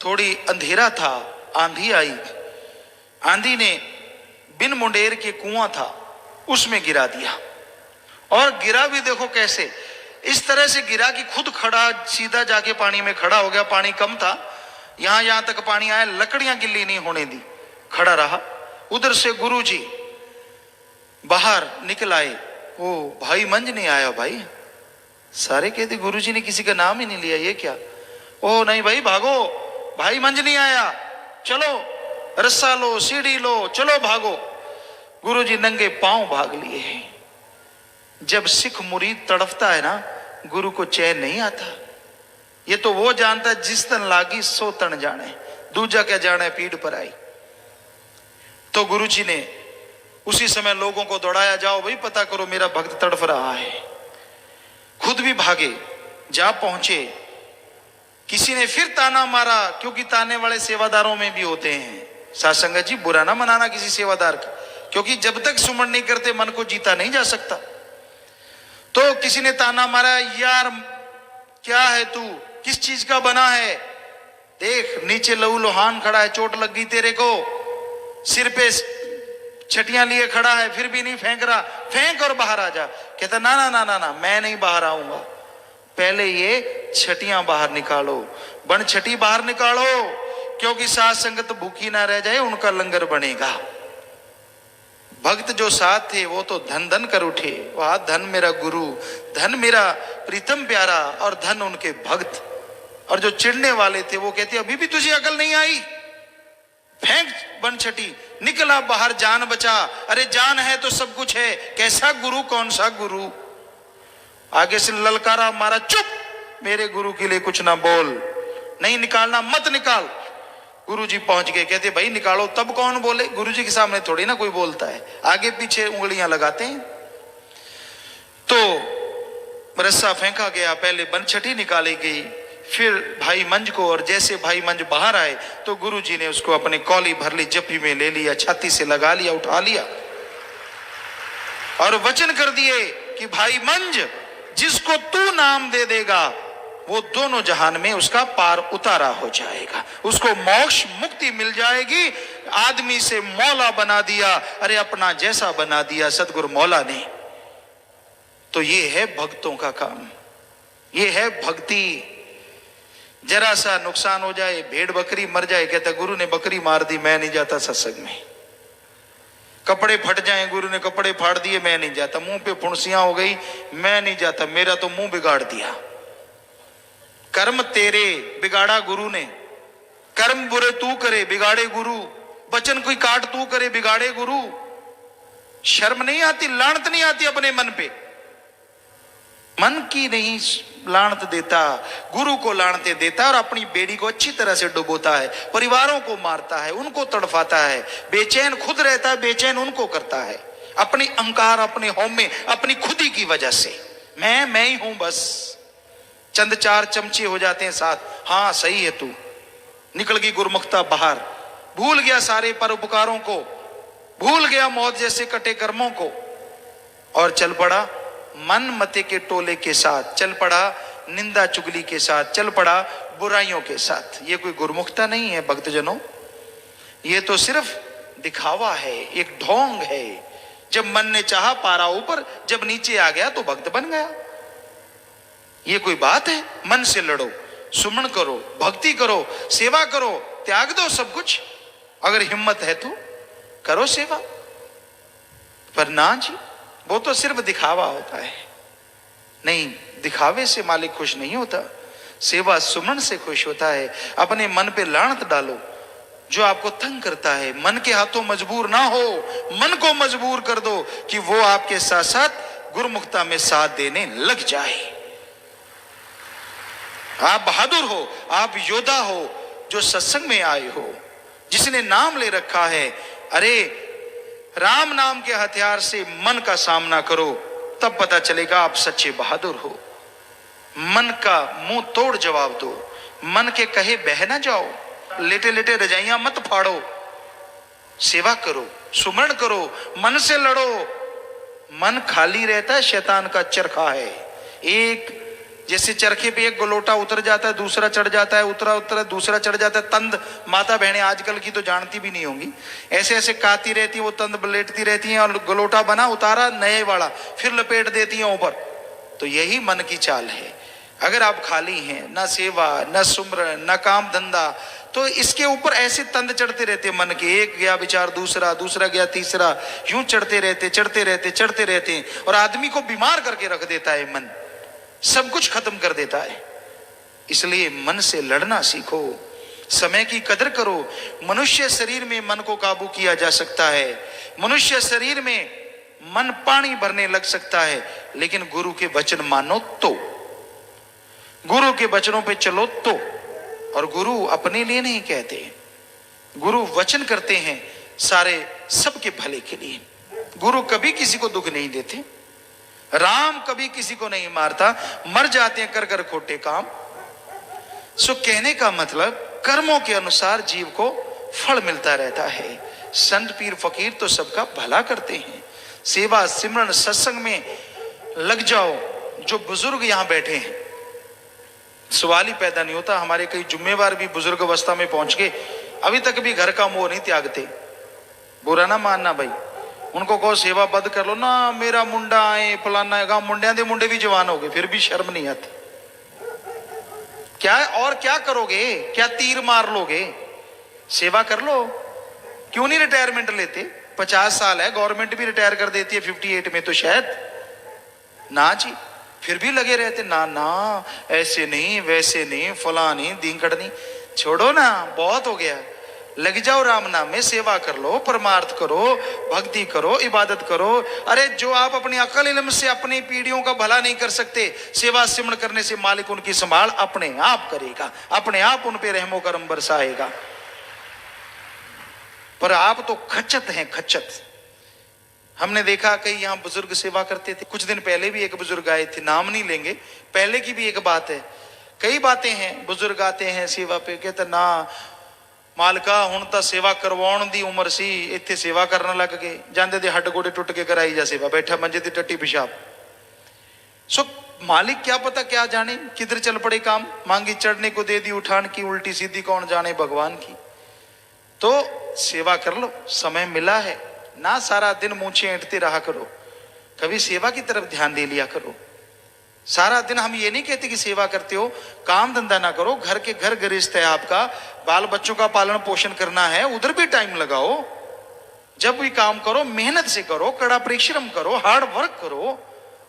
Speaker 1: थोड़ी अंधेरा था, आंधी आई, आंधी ने बिन मुंडेर के कुआं था उसमें गिरा दिया। और गिरा भी देखो कैसे, इस तरह से गिरा कि खुद खड़ा सीधा जाके पानी में खड़ा हो गया। पानी कम था, यहां तक पानी आया, लकड़ियां गिल्ली नहीं होने दी, खड़ा रहा। उधर से गुरुजी बाहर निकल आए। ओ भाई मंज नहीं आया भाई, सारे कहते गुरुजी ने किसी का नाम ही नहीं लिया, ये क्या? ओ नहीं भाई भागो, भाई मंज नहीं आया, चलो रस्सा लो, सीढ़ी लो, चलो भागो। गुरुजी नंगे पांव भाग लिए। जब सिख मुरीद तड़फता है ना, गुरु को चैन नहीं आता। ये तो वो जानता है जिस तन लागी सो तन जाने, दूजा क्या जाने पीठ पर आई। तो गुरुजी ने उसी समय लोगों को दौड़ाया, जाओ भाई पता करो मेरा भक्त तड़फ रहा है। खुद भी भागे, जा पहुंचे। किसी ने फिर ताना मारा, क्योंकि ताने वाले सेवादारों में भी होते हैं। साध संगत जी, बुरा ना मनाना किसी सेवादार का, क्योंकि जब तक सुमन नहीं करते मन को जीता नहीं जा सकता। तो किसी ने ताना मारा, यार क्या है तू, किस चीज का बना है, देख नीचे लहू लुहान खड़ा है, चोट लग गई तेरे को, सिर पे छटियां लिए खड़ा है, फिर भी नहीं फेंक रहा, फेंक और बाहर आ जा। कहता ना ना ना ना ना, मैं नहीं बाहर आऊंगा, पहले ये छटियां बाहर निकालो, बन छटी बाहर निकालो, क्योंकि साथ संगत भूखी ना रह जाए, उनका लंगर बनेगा। भक्त जो साथ थे वो तो धन धन कर उठे, वाह धन मेरा गुरु, धन मेरा प्रीतम प्यारा, और धन उनके भक्त। और जो चिढ़ने वाले थे वो कहते अभी भी तुझे अकल नहीं आई, फेंक बन छटी, निकला बाहर, जान बचा। अरे जान है तो सब कुछ है, कैसा गुरु, कौन सा गुरु। आगे से ललकारा मारा, चुप, मेरे गुरु के लिए कुछ ना बोल, नहीं निकालना मत निकाल। गुरुजी पहुंच गए, कहते भाई निकालो, तब कौन बोले, गुरुजी के सामने थोड़ी ना कोई बोलता है, आगे पीछे उंगलियां लगाते हैं। तो रस्सा फेंका गया, पहले बनछटी निकाली गई, फिर भाई मंज को, और जैसे भाई मंज बाहर आए तो गुरुजी ने उसको अपने कौली भर ली, जप्पी में ले लिया, छाती से लगा लिया, उठा लिया, और वचन कर दिए कि भाई मंज, जिसको तू नाम दे देगा वो दोनों जहान में उसका पार उतारा हो जाएगा, उसको मोक्ष मुक्ति मिल जाएगी। आदमी से मौला बना दिया, अरे अपना जैसा बना दिया सदगुरु मौला ने। तो ये है भक्तों का काम, ये है भक्ति। जरा सा नुकसान हो जाए, भेड़ बकरी मर जाए, कहता गुरु ने बकरी मार दी, मैं नहीं जाता सत्संग में। कपड़े फट जाए, गुरु ने कपड़े फाड़ दिए, मैं नहीं जाता। मुंह पे फुंसियां हो गई, मैं नहीं जाता, मेरा तो मुंह बिगाड़ दिया। कर्म तेरे बिगाड़ा गुरु ने, कर्म बुरे तू करे बिगाड़े गुरु, वचन कोई काट तू करे बिगाड़े गुरु। शर्म नहीं आती, लानत नहीं आती अपने मन पे, मन की नहीं लानत देता, गुरु को लानते देता, और अपनी बेड़ी को अच्छी तरह से डुबोता है, परिवारों को मारता है, उनको तड़फाता है, बेचैन खुद रहता है, बेचैन उनको करता है, अपनी अहंकार, अपने हौमे, अपनी खुदी की वजह से। मैं ही हूं बस, चंद चार चमचे हो जाते हैं साथ, हाँ सही है तू, निकल गई गुरमुखता बाहर, भूल गया सारे परोपकारों को, भूल गया मौत जैसे कटे कर्मों को, और चल पड़ा मन मते के टोले के साथ, चल पड़ा निंदा चुगली के साथ, चल पड़ा बुराइयों के साथ। ये कोई गुरमुखता नहीं है भक्तजनों, ये तो सिर्फ दिखावा है, एक ढोंग है। जब मन ने चाहा पारा ऊपर, जब नीचे आ गया तो भक्त बन गया। ये कोई बात है? मन से लड़ो, सुमन करो, भक्ति करो, सेवा करो, त्याग दो सब कुछ, अगर हिम्मत है तो करो सेवा। पर ना जी, वो तो सिर्फ दिखावा होता है। नहीं, दिखावे से मालिक खुश नहीं होता। सेवा सुमन से खुश होता है। अपने मन पे लानत डालो जो आपको तंग करता है। मन के हाथों मजबूर ना हो, मन को मजबूर कर दो कि वो आपके साथ साथ गुरुमुखता में साथ देने लग जाए। आप बहादुर हो, आप योद्धा हो, जो सत्संग में आए हो, जिसने नाम ले रखा है। अरे राम नाम के हथियार से मन का सामना करो, तब पता चलेगा आप सच्चे बहादुर हो। मन का मुंह तोड़ जवाब दो, मन के कहे बह ना जाओ, लेटे लेटे रजाइयां मत फाड़ो, सेवा करो, सुमरण करो, मन से लड़ो। मन खाली रहता है शैतान का चरखा है। एक जैसे चरखे पे एक गोलोटा उतर जाता है, दूसरा चढ़ जाता है, उतरा उतरा दूसरा चढ़ जाता है। तंद माता बहनें आजकल की तो जानती भी नहीं होंगी, ऐसे ऐसे काती रहती है, वो तंद बलेटती रहती हैं और गोलोटा बना, उतारा नए वाला, फिर लपेट देती हैं ऊपर। तो यही मन की चाल है। अगर आप खाली हैं, ना सेवा, ना सुमरन, ना काम धंधा, तो इसके ऊपर ऐसे तंद चढ़ते रहते मन के। एक गया विचार दूसरा, दूसरा गया तीसरा, यूं चढ़ते रहते चढ़ते रहते चढ़ते रहते, और आदमी को बीमार करके रख देता है मन, सब कुछ खत्म कर देता है। इसलिए मन से लड़ना सीखो, समय की कदर करो। मनुष्य शरीर में मन को काबू किया जा सकता है, मनुष्य शरीर में मन पानी भरने लग सकता है, लेकिन गुरु के वचन मानो तो, गुरु के वचनों पे चलो तो। और गुरु अपने लिए नहीं कहते, गुरु वचन करते हैं सारे सबके भले के लिए। गुरु कभी किसी को दुख नहीं देते, राम कभी किसी को नहीं मारता, मर जाते हैं कर कर खोटे काम। सो कहने का मतलब कर्मों के अनुसार जीव को फल मिलता रहता है। संत पीर फकीर तो सबका भला करते हैं। सेवा सिमरन सत्संग में लग जाओ। जो बुजुर्ग यहां बैठे हैं, सवाल ही पैदा नहीं होता। हमारे कई जुम्मेवार भी बुजुर्ग अवस्था में पहुंच गए, अभी तक भी घर का मोह नहीं त्यागते। बुरा ना मानना भाई, उनको कहो सेवा बद कर लो ना, मेरा मुंडा आए फलाना है, मुंडिया दे मुंडे भी जवान हो गए, फिर भी शर्म नहीं आती। क्या और क्या करोगे, क्या तीर मार लोगे? सेवा कर लो। क्यों नहीं रिटायरमेंट लेते? 50 साल है, गवर्नमेंट भी रिटायर कर देती है 58 में, तो शायद ना जी, फिर भी लगे रहते। ना ना, ऐसे नहीं वैसे नहीं, फला नहीं दींकड़ नहीं, छोड़ो ना, बहुत हो गया। लग जाओ राम नाम में, सेवा कर लो, परमार्थ करो, भक्ति करो, इबादत करो। अरे जो आप अपनी अकल इल्म से अपनी पीढ़ियों का भला नहीं कर सकते, सेवा सिमरण करने से मालिक उनकी संभाल अपने आप करेगा, अपने आप उन पे रहमो करम बरसाएगा। पर आप तो खच्चत हैं, खच्चत। हमने देखा कई यहाँ बुजुर्ग सेवा करते थे। कुछ दिन पहले भी एक बुजुर्ग आए थे, नाम नहीं लेंगे, पहले की भी एक बात है। कई बातें हैं, बुजुर्ग आते हैं सेवा पे, कहते ना मालका हुण तां सेवा करवाउण दी उम्र सी, इत्थे सेवा करन लग गए। जांदे दे हड्ड गोडे टुट के कराई जा सेवा, बैठा मंजे ते टट्टी पिशाब। सो मालिक क्या पता क्या जाने किधर चल पड़े काम। मांगी चढ़ने को दे दी उठान की, उल्टी सीधी कौन जाने भगवान की। तो सेवा कर लो, समय मिला है ना, सारा दिन मूंछें ऐंठते रहा करो, कभी सेवा की तरफ ध्यान दे लिया करो। सारा दिन हम ये नहीं कहते कि सेवा करते हो, काम धंधा ना करो, घर के घर गृहस्थ है आपका, बाल बच्चों का पालन पोषण करना है, उधर भी टाइम लगाओ। जब भी काम करो मेहनत से करो, कड़ा परिश्रम करो, हार्ड वर्क करो,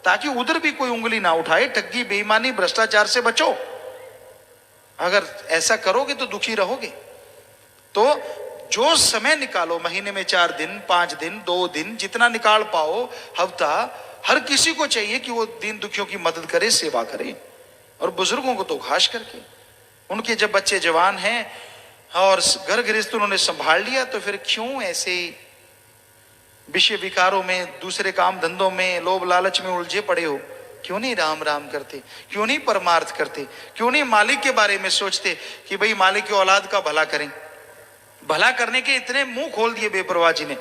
Speaker 1: ताकि उधर भी कोई उंगली ना उठाए। ठगी बेईमानी भ्रष्टाचार से बचो। अगर ऐसा करोगे तो दुखी रहोगे। तो जो समय निकालो, महीने में 4 दिन 5 दिन 2 दिन जितना निकाल पाओ, हफ्ता, हर किसी को चाहिए कि वो दीन दुखियों की मदद करे, सेवा करे। और बुजुर्गों को तो खास करके, उनके जब बच्चे जवान हैं और घर गृहस्थ उन्होंने संभाल लिया, तो फिर क्यों ऐसे विषय विकारों में, दूसरे काम धंधों में, लोभ लालच में उलझे पड़े हो? क्यों नहीं राम राम करते? क्यों नहीं परमार्थ करते? क्यों नहीं मालिक के बारे में सोचते कि भाई मालिक की औलाद का भला करें? भला करने के इतने मुंह खोल दिए बेपरवाह जी ने।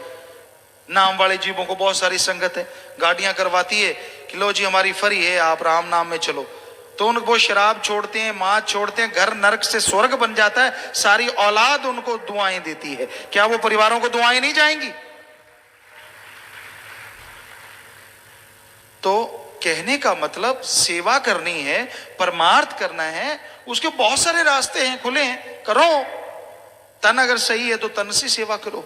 Speaker 1: नाम वाले जीवों को बहुत सारी संगत है, गाड़ियां करवाती है कि लो जी हमारी फरी है, आप राम नाम में चलो। तो उनको वो शराब छोड़ते हैं, मां छोड़ते हैं, घर नरक से स्वर्ग बन जाता है। सारी औलाद उनको दुआएं देती है। क्या वो परिवारों को दुआएं नहीं जाएंगी? तो कहने का मतलब सेवा करनी है, परमार्थ करना है, उसके बहुत सारे रास्ते हैं, खुले हैं, करो। तन अगर सही है तो तन से सेवा करो,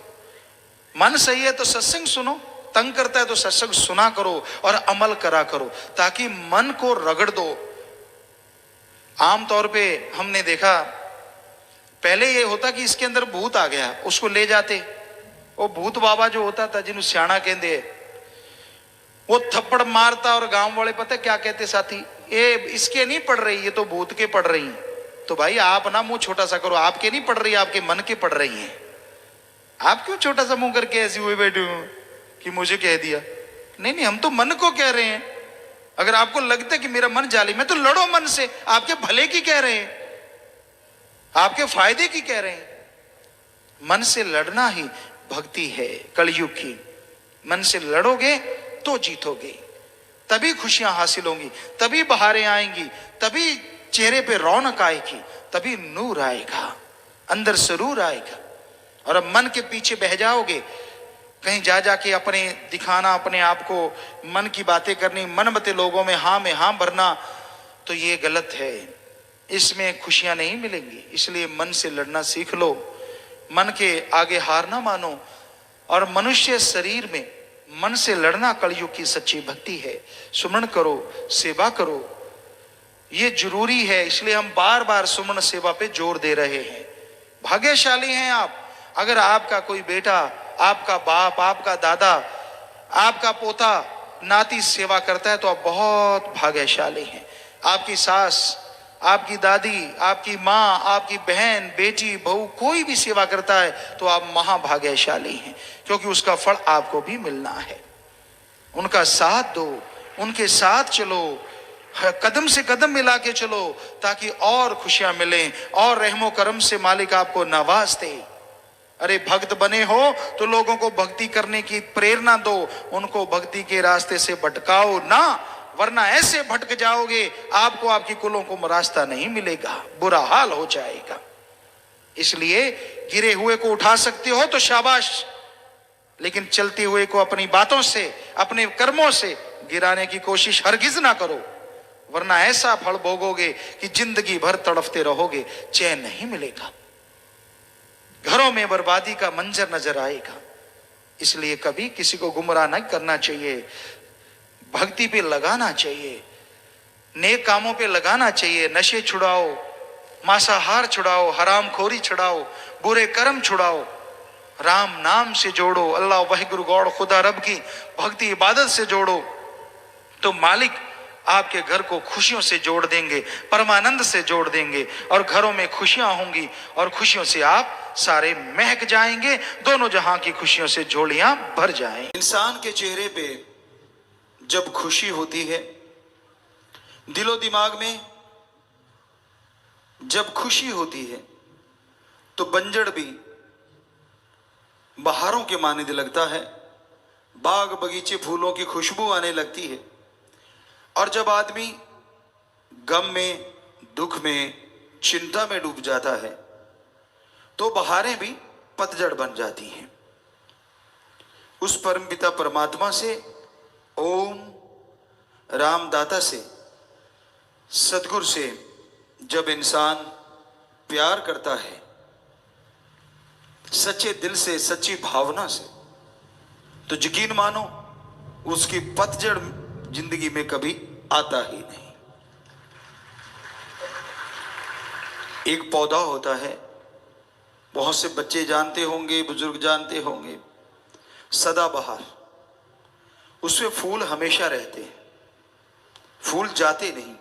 Speaker 1: मन सही है तो सत्संग सुनो, तंग करता है तो सत्संग सुना करो और अमल करा करो, ताकि मन को रगड़ दो। आमतौर पे हमने देखा, पहले ये होता कि इसके अंदर भूत आ गया, उसको ले जाते। वो भूत बाबा जो होता था, जिन्होंने सियाणा कहते, वो थप्पड़ मारता और गांव वाले पता क्या कहते साथी, ये इसके नहीं पड़ रही, ये तो भूत के पड़ रही हैं। तो भाई आप ना मुंह छोटा सा करो, आपके नहीं पड़ रही, आपके मन के पड़ रही हैं। आप क्यों छोटा सा मुंह करके ऐसी हुए बैठे हो कि मुझे कह दिया? नहीं नहीं, हम तो मन को कह रहे हैं। अगर आपको लगता है कि मेरा मन जालिम है तो लड़ो मन से, आपके भले की कह रहे हैं, आपके फायदे की कह रहे हैं। मन से लड़ना ही भक्ति है कलयुग की। मन से लड़ोगे तो जीतोगे, तभी खुशियां हासिल होंगी, तभी बहारें आएंगी, तभी चेहरे पे रौनक आएगी, तभी नूर आएगा, अंदर सरूर आएगा। और अब मन के पीछे बह जाओगे, कहीं जा जाके अपने दिखाना, अपने आप को, मन की बातें करनी, मनमते लोगों में हाँ भरना, तो ये गलत है। इसमें खुशियां नहीं मिलेंगी। इसलिए मन से लड़ना सीख लो, मन के आगे हार ना मानो। और मनुष्य शरीर में मन से लड़ना कलयुग की सच्ची भक्ति है। सुमरण करो, सेवा करो, ये जरूरी है। इसलिए हम बार बार सुमरण सेवा पे जोर दे रहे हैं। भाग्यशाली हैं आप अगर आपका कोई बेटा, आपका बाप, आपका दादा, आपका पोता, नाती सेवा करता है तो आप बहुत भाग्यशाली हैं। आपकी सास, आपकी दादी, आपकी माँ, आपकी बहन, बेटी, बहू कोई भी सेवा करता है तो आप महाभाग्यशाली हैं, क्योंकि उसका फल आपको भी मिलना है। उनका साथ दो, उनके साथ चलो, कदम से कदम मिला के चलो, ताकि और खुशियां मिलें और रहमो करम से मालिक आपको नवाज दे। अरे भक्त बने हो तो लोगों को भक्ति करने की प्रेरणा दो, उनको भक्ति के रास्ते से भटकाओ ना, वरना ऐसे भटक जाओगे आपको आपकी कुलों को रास्ता नहीं मिलेगा, बुरा हाल हो जाएगा। इसलिए गिरे हुए को उठा सकते हो तो शाबाश, लेकिन चलते हुए को अपनी बातों से, अपने कर्मों से गिराने की कोशिश हरगिज ना करो, वरना ऐसा फल भोगोगे कि जिंदगी भर तड़फते रहोगे, चैन नहीं मिलेगा, घरों में बर्बादी का मंजर नजर आएगा। इसलिए कभी किसी को गुमराह नहीं करना चाहिए, भक्ति पे लगाना चाहिए, नेक कामों पे लगाना चाहिए। नशे छुड़ाओ, मांसाहार छुड़ाओ, हरामखोरी छुड़ाओ, बुरे कर्म छुड़ाओ, राम नाम से जोड़ो, अल्लाह वाहिगुरु गॉड खुदा रब की भक्ति इबादत से जोड़ो, तो मालिक आपके घर को खुशियों से जोड़ देंगे, परमानंद से जोड़ देंगे, और घरों में खुशियां होंगी और खुशियों से आप सारे महक जाएंगे, दोनों जहां की खुशियों से झोलियां भर जाएं। इंसान के चेहरे पे जब खुशी होती है, दिलो दिमाग में जब खुशी होती है, तो बंजड़ भी बहारों के माने लगता है, बाग बगीचे फूलों की खुशबू आने लगती है। और जब आदमी गम में, दुख में, चिंता में डूब जाता है, तो बहारें भी पतझड़ बन जाती हैं। उस परमपिता परमात्मा से, ओम रामदाता से, सदगुरु से जब इंसान प्यार करता है, सच्चे दिल से, सच्ची भावना से, तो यकीन मानो उसकी पतझड़ जिंदगी में कभी आता ही नहीं। एक पौधा होता है, बहुत से बच्चे जानते होंगे, बुजुर्ग जानते होंगे, सदाबहार। उसमें फूल हमेशा रहते हैं, फूल जाते नहीं,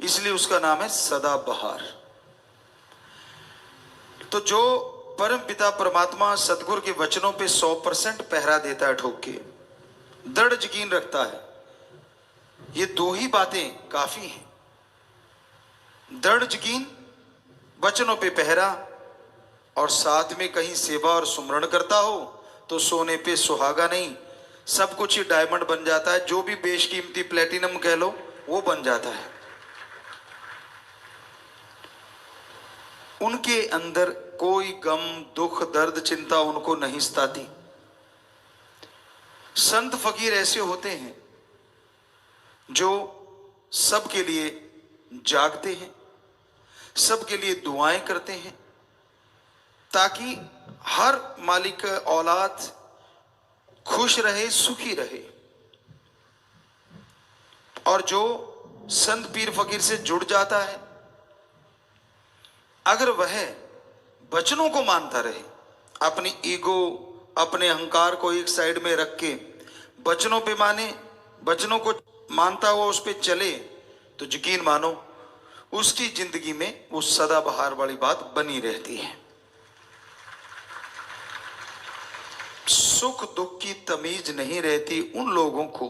Speaker 1: इसलिए उसका नाम है सदाबहार। तो जो परम पिता परमात्मा सदगुरु के वचनों पे 100% पहरा देता है, ठोक के दृढ़ यकीन रखता है, ये दो ही बातें काफी हैं। दृढ़ यकीन, वचनों पे पहरा, और साथ में कहीं सेवा और सुमरण करता हो तो सोने पे सुहागा नहीं, सब कुछ ही डायमंड बन जाता है। जो भी बेशकीमती प्लेटिनम कह लो वो बन जाता है। उनके अंदर कोई गम, दुख, दर्द, चिंता उनको नहीं सताती। संत फकीर ऐसे होते हैं जो सबके लिए जागते हैं, सबके लिए दुआएं करते हैं, ताकि हर मालिक का औलाद खुश रहे, सुखी रहे। और जो संत पीर फकीर से जुड़ जाता है, अगर वह वचनों को मानता रहे, अपनी ईगो, अपने अहंकार को एक साइड में रख के वचनों पे माने, वचनों को मानता हुआ उस पे चले, तो यकीन मानो उसकी जिंदगी में वो सदाबहार वाली बात बनी रहती है। सुख दुख की तमीज नहीं रहती उन लोगों को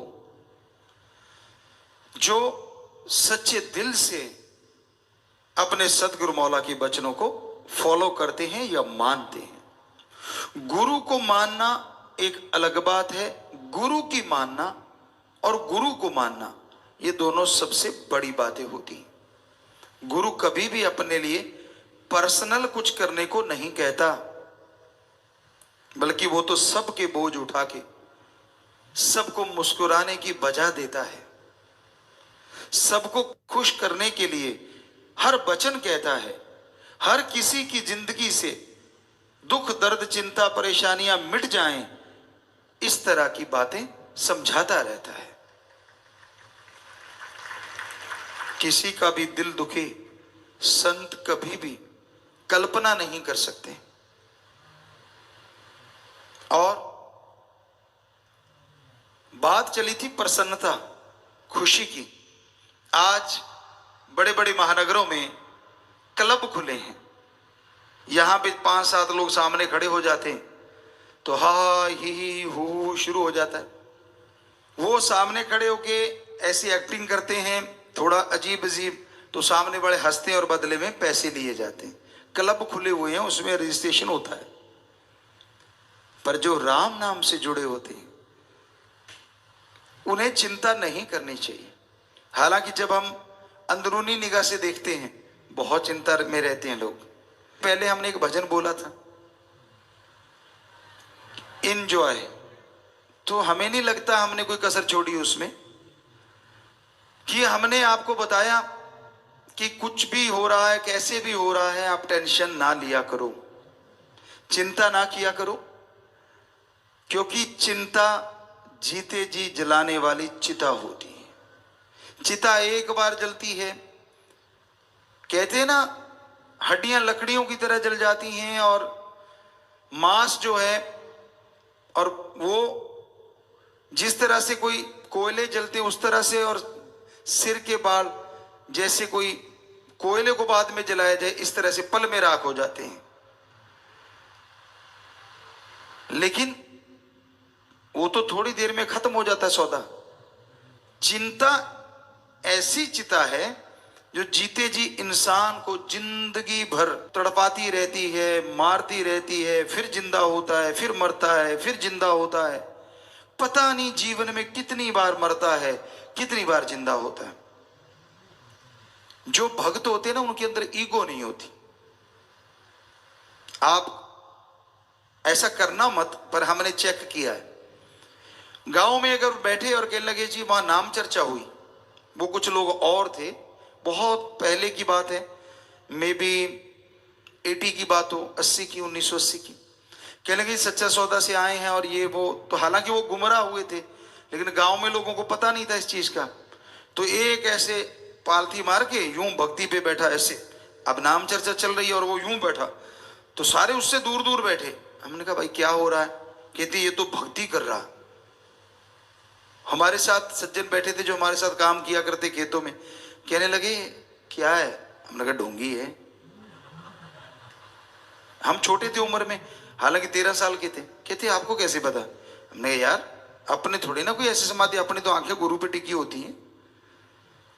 Speaker 1: जो सच्चे दिल से अपने सतगुरु मौला के वचनों को फॉलो करते हैं या मानते हैं। गुरु को मानना एक अलग बात है, गुरु की मानना और गुरु को मानना, ये दोनों सबसे बड़ी बातें होती हैं। गुरु कभी भी अपने लिए पर्सनल कुछ करने को नहीं कहता, बल्कि वो तो सबके बोझ उठा के सबको मुस्कुराने की वजह देता है, सबको खुश करने के लिए हर वचन कहता है, हर किसी की जिंदगी से दुख दर्द चिंता परेशानियां मिट जाएं, इस तरह की बातें समझाता रहता है। किसी का भी दिल दुखे संत कभी भी कल्पना नहीं कर सकते। और बात चली थी प्रसन्नता खुशी की। आज बड़े बड़े महानगरों में क्लब खुले हैं, यहां पे 5-7 लोग सामने खड़े हो जाते हैं तो हा ही हू शुरू हो जाता है। वो सामने खड़े होके ऐसी एक्टिंग करते हैं थोड़ा अजीब अजीब, तो सामने बड़े हंसते हैं और बदले में पैसे लिए जाते हैं। क्लब खुले हुए हैं, उसमें रजिस्ट्रेशन होता है, पर जो राम नाम से जुड़े होते हैं उन्हें चिंता नहीं करनी चाहिए। हालांकि जब हम अंदरूनी निगाह से देखते हैं बहुत चिंता में रहते हैं लोग। पहले हमने एक भजन बोला था एंजॉय, तो हमें नहीं लगता हमने कोई कसर छोड़ी उसमें, कि हमने आपको बताया कि कुछ भी हो रहा है कैसे भी हो रहा है आप टेंशन ना लिया करो, चिंता ना किया करो, क्योंकि चिंता जीते जी जलाने वाली चिता होती है। चिता एक बार जलती है, कहते हैं ना हड्डियां लकड़ियों की तरह जल जाती हैं और मांस जो है, और वो जिस तरह से कोई कोयले जलते उस तरह से, और सिर के बाल जैसे कोई कोयले को बाद में जलाया जाए इस तरह से पल में राख हो जाते हैं। लेकिन वो तो थोड़ी देर में खत्म हो जाता है सौदा। चिंता ऐसी चिता है जो जीते जी इंसान को जिंदगी भर तड़पाती रहती है, मारती रहती है, फिर जिंदा होता है, फिर मरता है, फिर जिंदा होता है। पता नहीं जीवन में कितनी बार मरता है, कितनी बार जिंदा होता है। जो भक्त होते हैं ना उनके अंदर ईगो नहीं होती। आप ऐसा करना मत, पर हमने चेक किया है गांव में अगर बैठे और कहने लगे जी वहां नाम चर्चा हुई, वो कुछ लोग और थे, बहुत पहले की बात है, मे बी 80 की बात हो, 80 की, 1980 की, कहने लगे सच्चा सौदा से आए हैं और ये वो, तो हालांकि वो गुमराह हुए थे लेकिन गांव में लोगों को पता नहीं था इस चीज का। तो एक ऐसे पालथी मार के यूं भक्ति पे बैठा ऐसे, अब नाम चर्चा चल रही है और वो यूं बैठा, तो सारे उससे दूर दूर बैठे। हमने कहा भाई क्या हो रहा है? कहते ये तो भक्ति कर रहा। हमारे साथ सज्जन बैठे थे जो हमारे साथ काम किया करते खेतों में, कहने लगे क्या है? हमने कहा ढोंगी है। हम छोटे थे उम्र में, हालांकि 13 साल के थे। कहते आपको कैसे पता? हमने कहा यार अपने थोड़ी ना कोई ऐसी समाधि, अपनी तो आंखें गुरु पे टिकी होती हैं,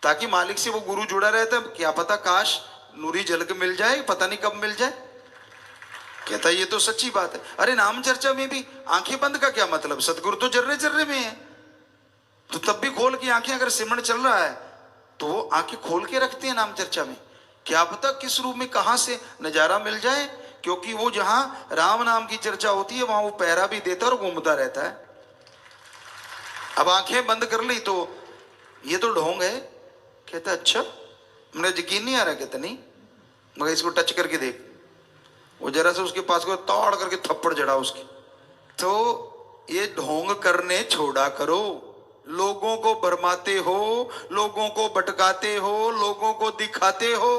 Speaker 1: ताकि मालिक से वो गुरु जुड़ा रहता है। क्या पता काश नूरी झलक मिल जाए, पता नहीं कब मिल जाए। कहता ये तो सच्ची बात है। अरे नाम चर्चा में भी आंखें बंद का क्या मतलब? सतगुरु तो जर्रे जर्रे में है, तो तब भी खोल की आंखें, अगर सिमरन चल रहा है तो वो आंखें खोल के रखते हैं नाम चर्चा में। क्या पता किस रूप में कहां से नजारा मिल जाए, क्योंकि वो जहां राम नाम की चर्चा होती है वहां वो पहरा भी देता और घूमता रहता है। अब आंखें बंद कर ली तो ये तो ढोंग है। कहता अच्छा, मुझे यकीन नहीं आ रहा। कहता नहीं, मगर इसको टच करके देख। वो जरा से उसके पास को तोड़ करके थप्पड़ जड़ा उसकी। तो ये ढोंग करने छोड़ा करो। लोगों को भरमाते हो, लोगों को भटकाते हो, लोगों को दिखाते हो,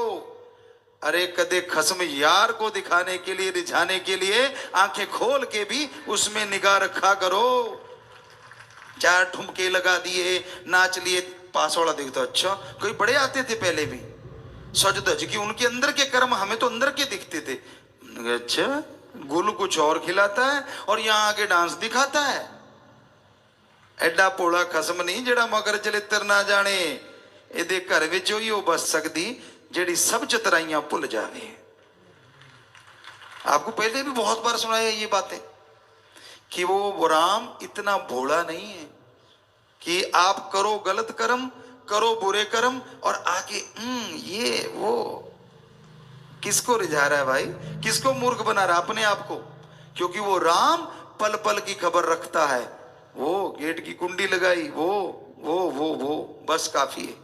Speaker 1: अरे कदे खस्म यार को दिखाने के लिए, रिझाने के लिए आंखें खोल के भी उसमें निगाह रखा करो। चार ठुमके लगा दिए, नाच लिए, पास वाला देखता अच्छा कोई बड़े आते थे पहले भी, सज धज की, उनके अंदर के कर्म हमें तो अंदर के दिखते थे। अच्छा गुल कुछ और खिलाता है और यहां आके डांस दिखाता है। एडा भोला खसम नहीं जेड़ा मगर चलित्र ना जाने, एदे घर विच ही वो बस सकती जेड़ी सब चतराइयां भुल जावे। आपको पहले भी बहुत बार सुनाया ये बातें कि वो राम इतना भोला नहीं है कि आप करो गलत कर्म, करो बुरे कर्म और आके ये वो। किसको रिझा रहा है भाई, किसको मूर्ख बना रहा है? अपने आप को। क्योंकि वो राम पल पल की खबर रखता है। वो गेट की कुंडी लगाई, वो बस काफी है।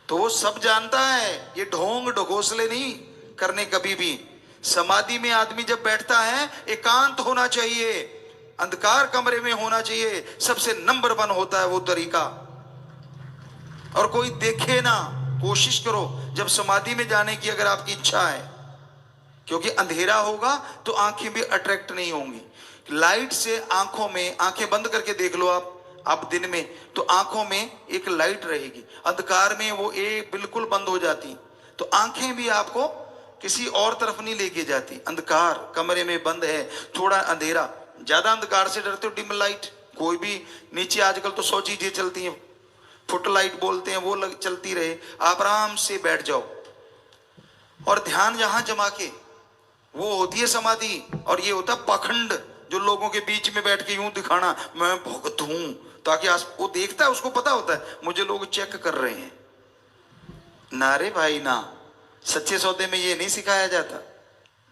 Speaker 1: तो वो सब जानता है। ये ढोंग ढकोसले नहीं करने कभी भी। समाधि में आदमी जब बैठता है एकांत होना चाहिए, अंधकार कमरे में होना चाहिए। सबसे नंबर 1 होता है वो तरीका। और कोई देखे ना, कोशिश करो जब समाधि में जाने की अगर आपकी इच्छा है, क्योंकि अंधेरा होगा तो आंखें भी अट्रैक्ट नहीं होंगी। लाइट से आंखों में, आंखें बंद करके देख लो आप दिन में, तो आंखों में एक लाइट रहेगी। अंधकार में वो एक बिल्कुल बंद हो जाती, तो आंखें भी आपको किसी और तरफ नहीं लेके जाती। अंधकार कमरे में बंद है, थोड़ा अंधेरा, ज्यादा अंधकार से डरते हो, डिम लाइट कोई भी नीचे आजकल तो 100 चीजें चलती हैं, फुट लाइट बोलते हैं, वो चलती रहे, आप आराम से बैठ जाओ और ध्यान जहां जमा के, वो होती है समाधि। और ये होता पाखंड, जो लोगों के बीच में बैठ के यूं दिखाना मैं भक्त हूं, ताकि वो देखता है, उसको पता होता है मुझे लोग चेक कर रहे हैं। ना रे भाई ना, सच्चे सौदे में ये नहीं सिखाया जाता।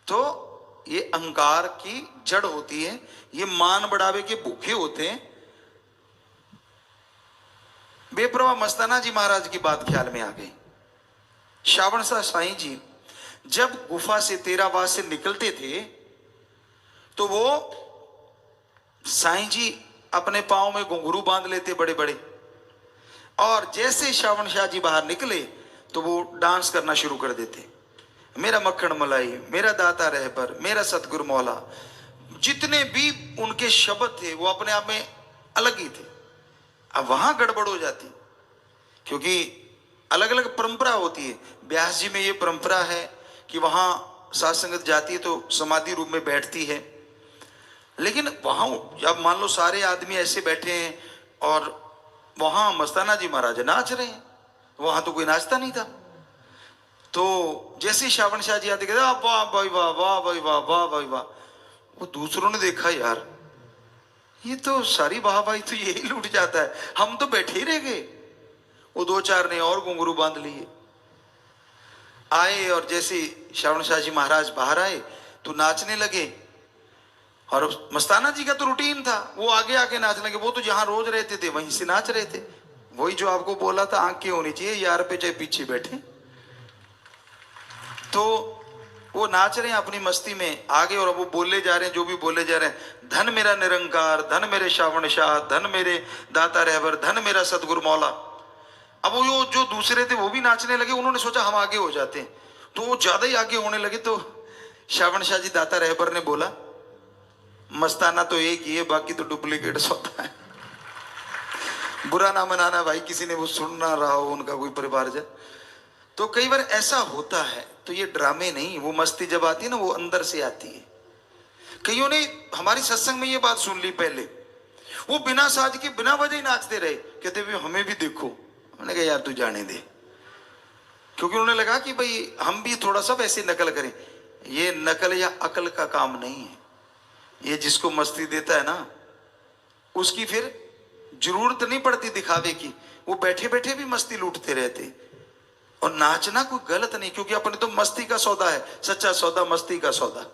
Speaker 1: तो ये अहंकार की जड़ होती है, ये मान बढ़ावे के भूखे होते हैं। बेपरवाह मस्ताना जी महाराज की बात ख्याल में आ गई। श्रावण शाह साईं जी जब गुफा से तेरावास से निकलते थे तो वो साईं जी अपने पांव में घुंघरू बांध लेते बड़े बड़े, और जैसे श्रावण शाह जी बाहर निकले तो वो डांस करना शुरू कर देते। मेरा मक्खन मलाई, मेरा दाता रहबर, मेरा सतगुरु मौला, जितने भी उनके शब्द थे वो अपने आप में अलग ही थे। अब वहां गड़बड़ हो जाती, क्योंकि अलग अलग परंपरा होती है। व्यास जी में ये परंपरा है कि वहां साध संगत जाती है तो समाधि रूप में बैठती है, लेकिन वहां जब मान लो सारे आदमी ऐसे बैठे हैं और वहां मस्ताना जी महाराज नाच रहे हैं, वहां तो कोई नाचता नहीं था। तो जैसे श्रावण शाह जी आते कहते वाह भाई वाह, वाह भाई वाह, वाह भाई वाह, वो दूसरों ने देखा यार ये तो सारी वाह भाई तो यही लूट जाता है, हम तो बैठे ही रह गए। वो 2-4 ने और घुंघरू बांध लिए, आए और जैसे श्रावण शाह जी महाराज बाहर आए तो नाचने लगे। और मस्ताना जी का तो रूटीन था, वो आगे आके नाचने लगे। वो तो जहां रोज रहते थे वहीं से नाच रहे थे। वही जो आपको बोला था आंखें होनी चाहिए यार पे चाहे पीछे बैठे। तो वो नाच रहे हैं अपनी मस्ती में आगे, और अब वो बोले जा रहे हैं जो भी बोले जा रहे हैं, धन मेरा निरंकार, धन मेरे श्रावण शाह, धन मेरे दाता रहबर, धन मेरा सतगुरु मौला। अब वो जो दूसरे थे वो भी नाचने लगे। उन्होंने सोचा हम आगे हो जाते हैं, तो वो ज्यादा ही आगे होने लगे। तो श्रावण शाह जी दाता रहबर ने बोला मस्ताना तो एक ही है, बाकी तो डुप्लीकेट होता है। बुरा ना मनाना भाई, किसी ने वो सुन ना रहा हो उनका कोई परिवारजन। तो कई बार ऐसा होता है, तो ये ड्रामे नहीं, वो मस्ती जब आती है ना वो अंदर से आती है। कईयों ने हमारी सत्संग में ये बात सुन ली पहले, वो बिना साज के बिना वजह ही नाचते रहे, कहते भी हमें भी देखो। मैंने कहा यार तू जाने दे, क्योंकि उन्हें लगा कि भाई हम भी थोड़ा सा वैसे नकल करें। ये नकल या अकल का काम नहीं है, ये जिसको मस्ती देता है ना उसकी फिर जरूरत नहीं पड़ती दिखावे की, वो बैठे बैठे भी मस्ती लूटते रहते। और नाचना कोई गलत नहीं, क्योंकि अपने तो मस्ती का सौदा है, सच्चा सौदा मस्ती का सौदा।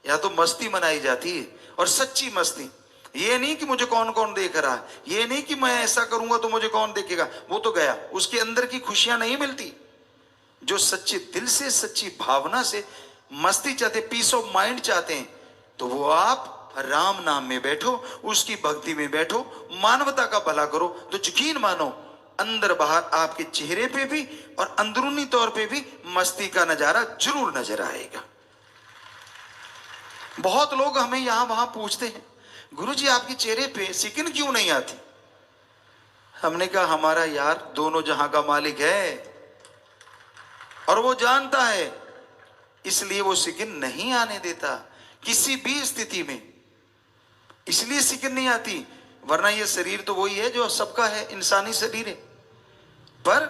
Speaker 1: या तो मस्ती मनाई जाती है, और सच्ची मस्ती। ये नहीं कि मुझे कौन कौन देख रहा है, ये नहीं कि मैं ऐसा करूंगा तो मुझे कौन देखेगा, वो तो गया, उसके अंदर की खुशियां नहीं मिलती। जो सच्चे दिल से, सच्ची भावना से मस्ती चाहते, पीस ऑफ माइंड चाहते हैं, तो वो आप राम नाम में बैठो, उसकी भक्ति में बैठो, मानवता का भला करो। तो यकीन मानो अंदर बाहर आपके चेहरे पे भी और अंदरूनी तौर पे भी मस्ती का नजारा जरूर नजर आएगा। बहुत लोग हमें यहां वहां पूछते हैं, गुरुजी आपके चेहरे पे सिकिन क्यों नहीं आती? हमने कहा हमारा यार दोनों जहां का मालिक है और वो जानता है, इसलिए वो सिकिन नहीं आने देता किसी भी स्थिति में, इसलिए सिकिन नहीं आती। वरना ये शरीर तो वही है जो सबका है, इंसानी शरीर है। पर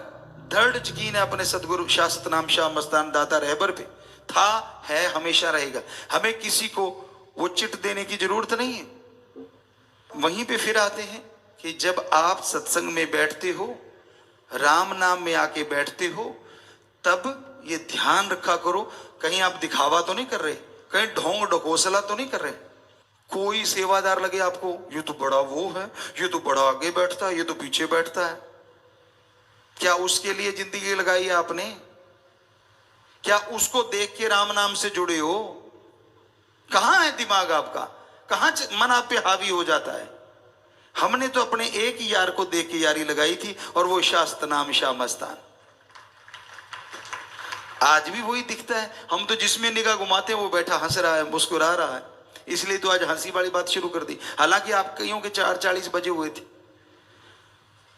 Speaker 1: दृढ़ यकीन है अपने सदगुरु शास्त्र नाम शाह मस्तान दाता रहबर पे, था, है, हमेशा रहेगा। हमें किसी को वो चिट देने की जरूरत नहीं है। वहीं पे फिर आते हैं कि जब आप सत्संग में बैठते हो, राम नाम में आके बैठते हो, तब ये ध्यान रखा करो कहीं आप दिखावा तो नहीं कर रहे, कहीं ढोंग ढकोसला तो नहीं कर रहे। कोई सेवादार लगे आपको, ये तो बड़ा वो है, ये तो बड़ा आगे बैठता है, ये तो पीछे बैठता है। क्या उसके लिए जिंदगी लगाई है आपने? क्या उसको देख के राम नाम से जुड़े हो? कहां है दिमाग आपका? कहां मन आप पे हावी हो जाता है? हमने तो अपने एक ही यार को देख के यारी लगाई थी और वो शास्त्र नाम शाह मस्तान। आज भी वही दिखता है। हम तो जिसमें निगाह घुमाते हैं वो बैठा हंस रहा है, मुस्कुरा रहा है। इसलिए तो आज हंसी वाली बात शुरू कर दी। हालांकि आप कईयों के 4:40 बजे हुए थे,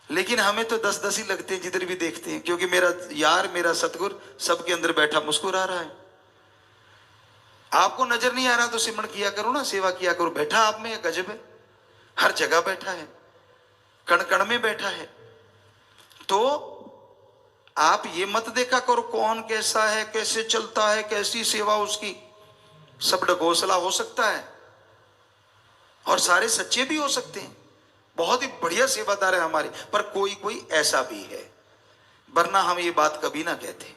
Speaker 1: लेकिन हमें तो 10-10 ही लगते हैं जिधर भी देखते हैं, क्योंकि मेरा यार, मेरा सतगुरु सबके अंदर बैठा मुस्कुरा रहा है। आपको नजर नहीं आ रहा तो सिमरण किया करो ना, सेवा किया करो। बैठा आप में गजब है, हर जगह बैठा है, कण कण में बैठा है। तो आप ये मत देखा करो कौन कैसा है, कैसे चलता है, कैसी सेवा उसकी। सब ढकोसला हो सकता है और सारे सच्चे भी हो सकते हैं। बहुत ही बढ़िया सेवादार है हमारे, पर कोई कोई ऐसा भी है, वरना हम ये बात कभी ना कहते।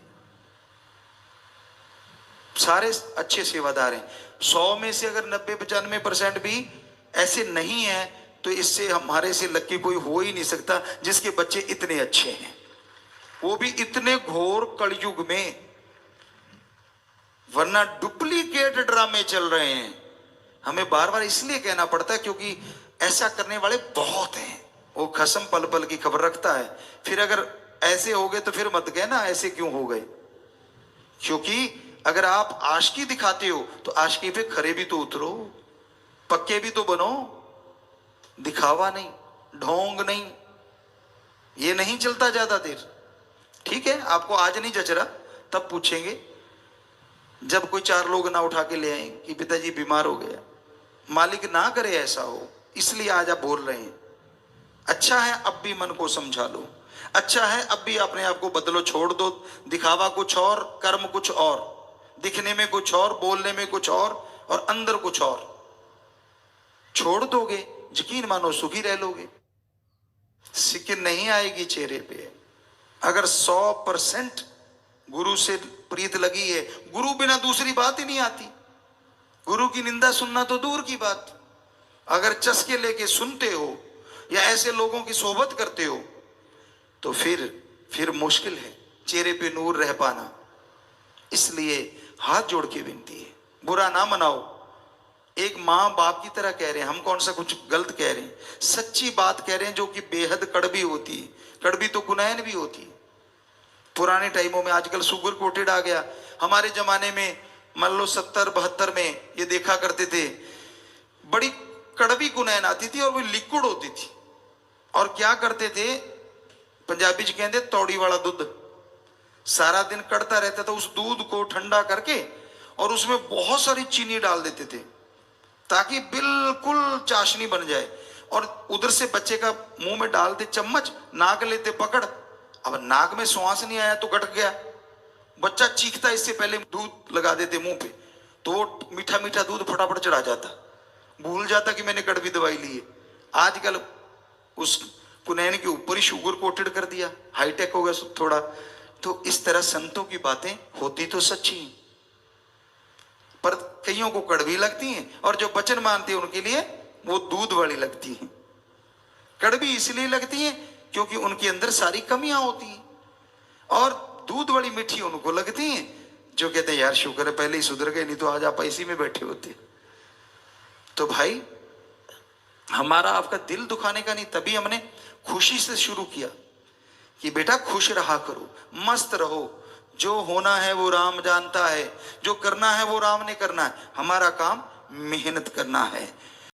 Speaker 1: सारे अच्छे सेवादार हैं। 100 में से अगर 90-95% भी ऐसे नहीं है तो इससे हमारे से लक्की कोई हो ही नहीं सकता जिसके बच्चे इतने अच्छे हैं, वो भी इतने घोर कलयुग में। वरना डुप्लीकेट ड्रामे चल रहे हैं। हमें बार बार इसलिए कहना पड़ता है क्योंकि ऐसा करने वाले बहुत हैं। वो खसम पल पल की खबर रखता है। फिर अगर ऐसे हो गए तो फिर मत कहना ऐसे क्यों हो गए, क्योंकि अगर आप आशिकी दिखाते हो तो आशिकी पे खरे भी तो उतरो, पक्के भी तो बनो। दिखावा नहीं, ढोंग नहीं, ये नहीं चलता ज्यादा देर। ठीक है, आपको आज नहीं जच रहा, तब पूछेंगे जब कोई 4 लोग ना उठा के ले आए कि पिताजी बीमार हो गया। मालिक ना करे ऐसा हो, इसलिए आज आप बोल रहे हैं। अच्छा है अब भी मन को समझा लो, अच्छा है अब भी अपने आप को बदलो, छोड़ दो दिखावा कुछ और, कर्म कुछ और, दिखने में कुछ और, बोलने में कुछ और अंदर कुछ और। छोड़ दोगे, यकीन मानो सुखी रह लोगे। सिकिन नहीं आएगी चेहरे पे। अगर 100% गुरु से प्रीत लगी है, गुरु बिना दूसरी बात ही नहीं आती। गुरु की निंदा सुनना तो दूर की बात, अगर चस्के लेके सुनते हो या ऐसे लोगों की सोबत करते हो तो फिर मुश्किल है चेहरे पे नूर रह पाना। इसलिए हाथ जोड़ के विनती है, बुरा ना मनाओ। एक माँ बाप की तरह कह रहे हैं, हम कौन सा कुछ गलत कह रहे हैं, सच्ची बात कह रहे हैं जो कि बेहद कड़वी होती है। कड़वी तो कुनैन भी होती है। पुराने टाइमों में, आजकल सुगर कोटेड आ गया, हमारे जमाने में मान लो 70-72 में ये देखा करते थे, बड़ी कड़वी कुनैन आती थी और वो लिक्विड होती थी। और क्या करते थे, पंजाबी च कहते तौड़ी वाला दूध, सारा दिन कड़ता रहता था। उस दूध को ठंडा करके और उसमें बहुत सारी चीनी डाल देते थे ताकि बिल्कुल चाशनी बन जाए। और उधर से बच्चे का मुंह में डालते चम्मच, नाक लेते पकड़। अब नाक में श्वास नहीं आया तो गट गया, बच्चा चीखता, इससे पहले दूध लगा देते मुंह पे तो वो मीठा मीठा दूध फटाफट चढ़ा जाता, भूल जाता कि मैंने कड़वी दवाई ली है। आजकल उस कुनैन के ऊपर ही शुगर कोटेड कर दिया, हाईटेक हो गया थोड़ा। तो इस तरह संतों की बातें होती तो सच्ची, पर कईयों को कड़वी लगती हैं और जो वचन मानते हैं उनके लिए वो दूध वाली लगती हैं। कड़वी इसलिए लगती हैं क्योंकि उनके अंदर सारी कमियां होती हैं, और दूध वाली मीठी उनको लगती हैं जो कहते हैं यार शुक्र है पहले ही सुधर गए, नहीं तो आज आप इसी में बैठे होते। तो भाई हमारा आपका दिल दुखाने का नहीं, तभी हमने खुशी से शुरू किया।
Speaker 2: कि बेटा खुश रहा करो, मस्त रहो, जो होना है वो राम जानता है, जो करना है वो राम ने करना है, हमारा काम मेहनत करना है।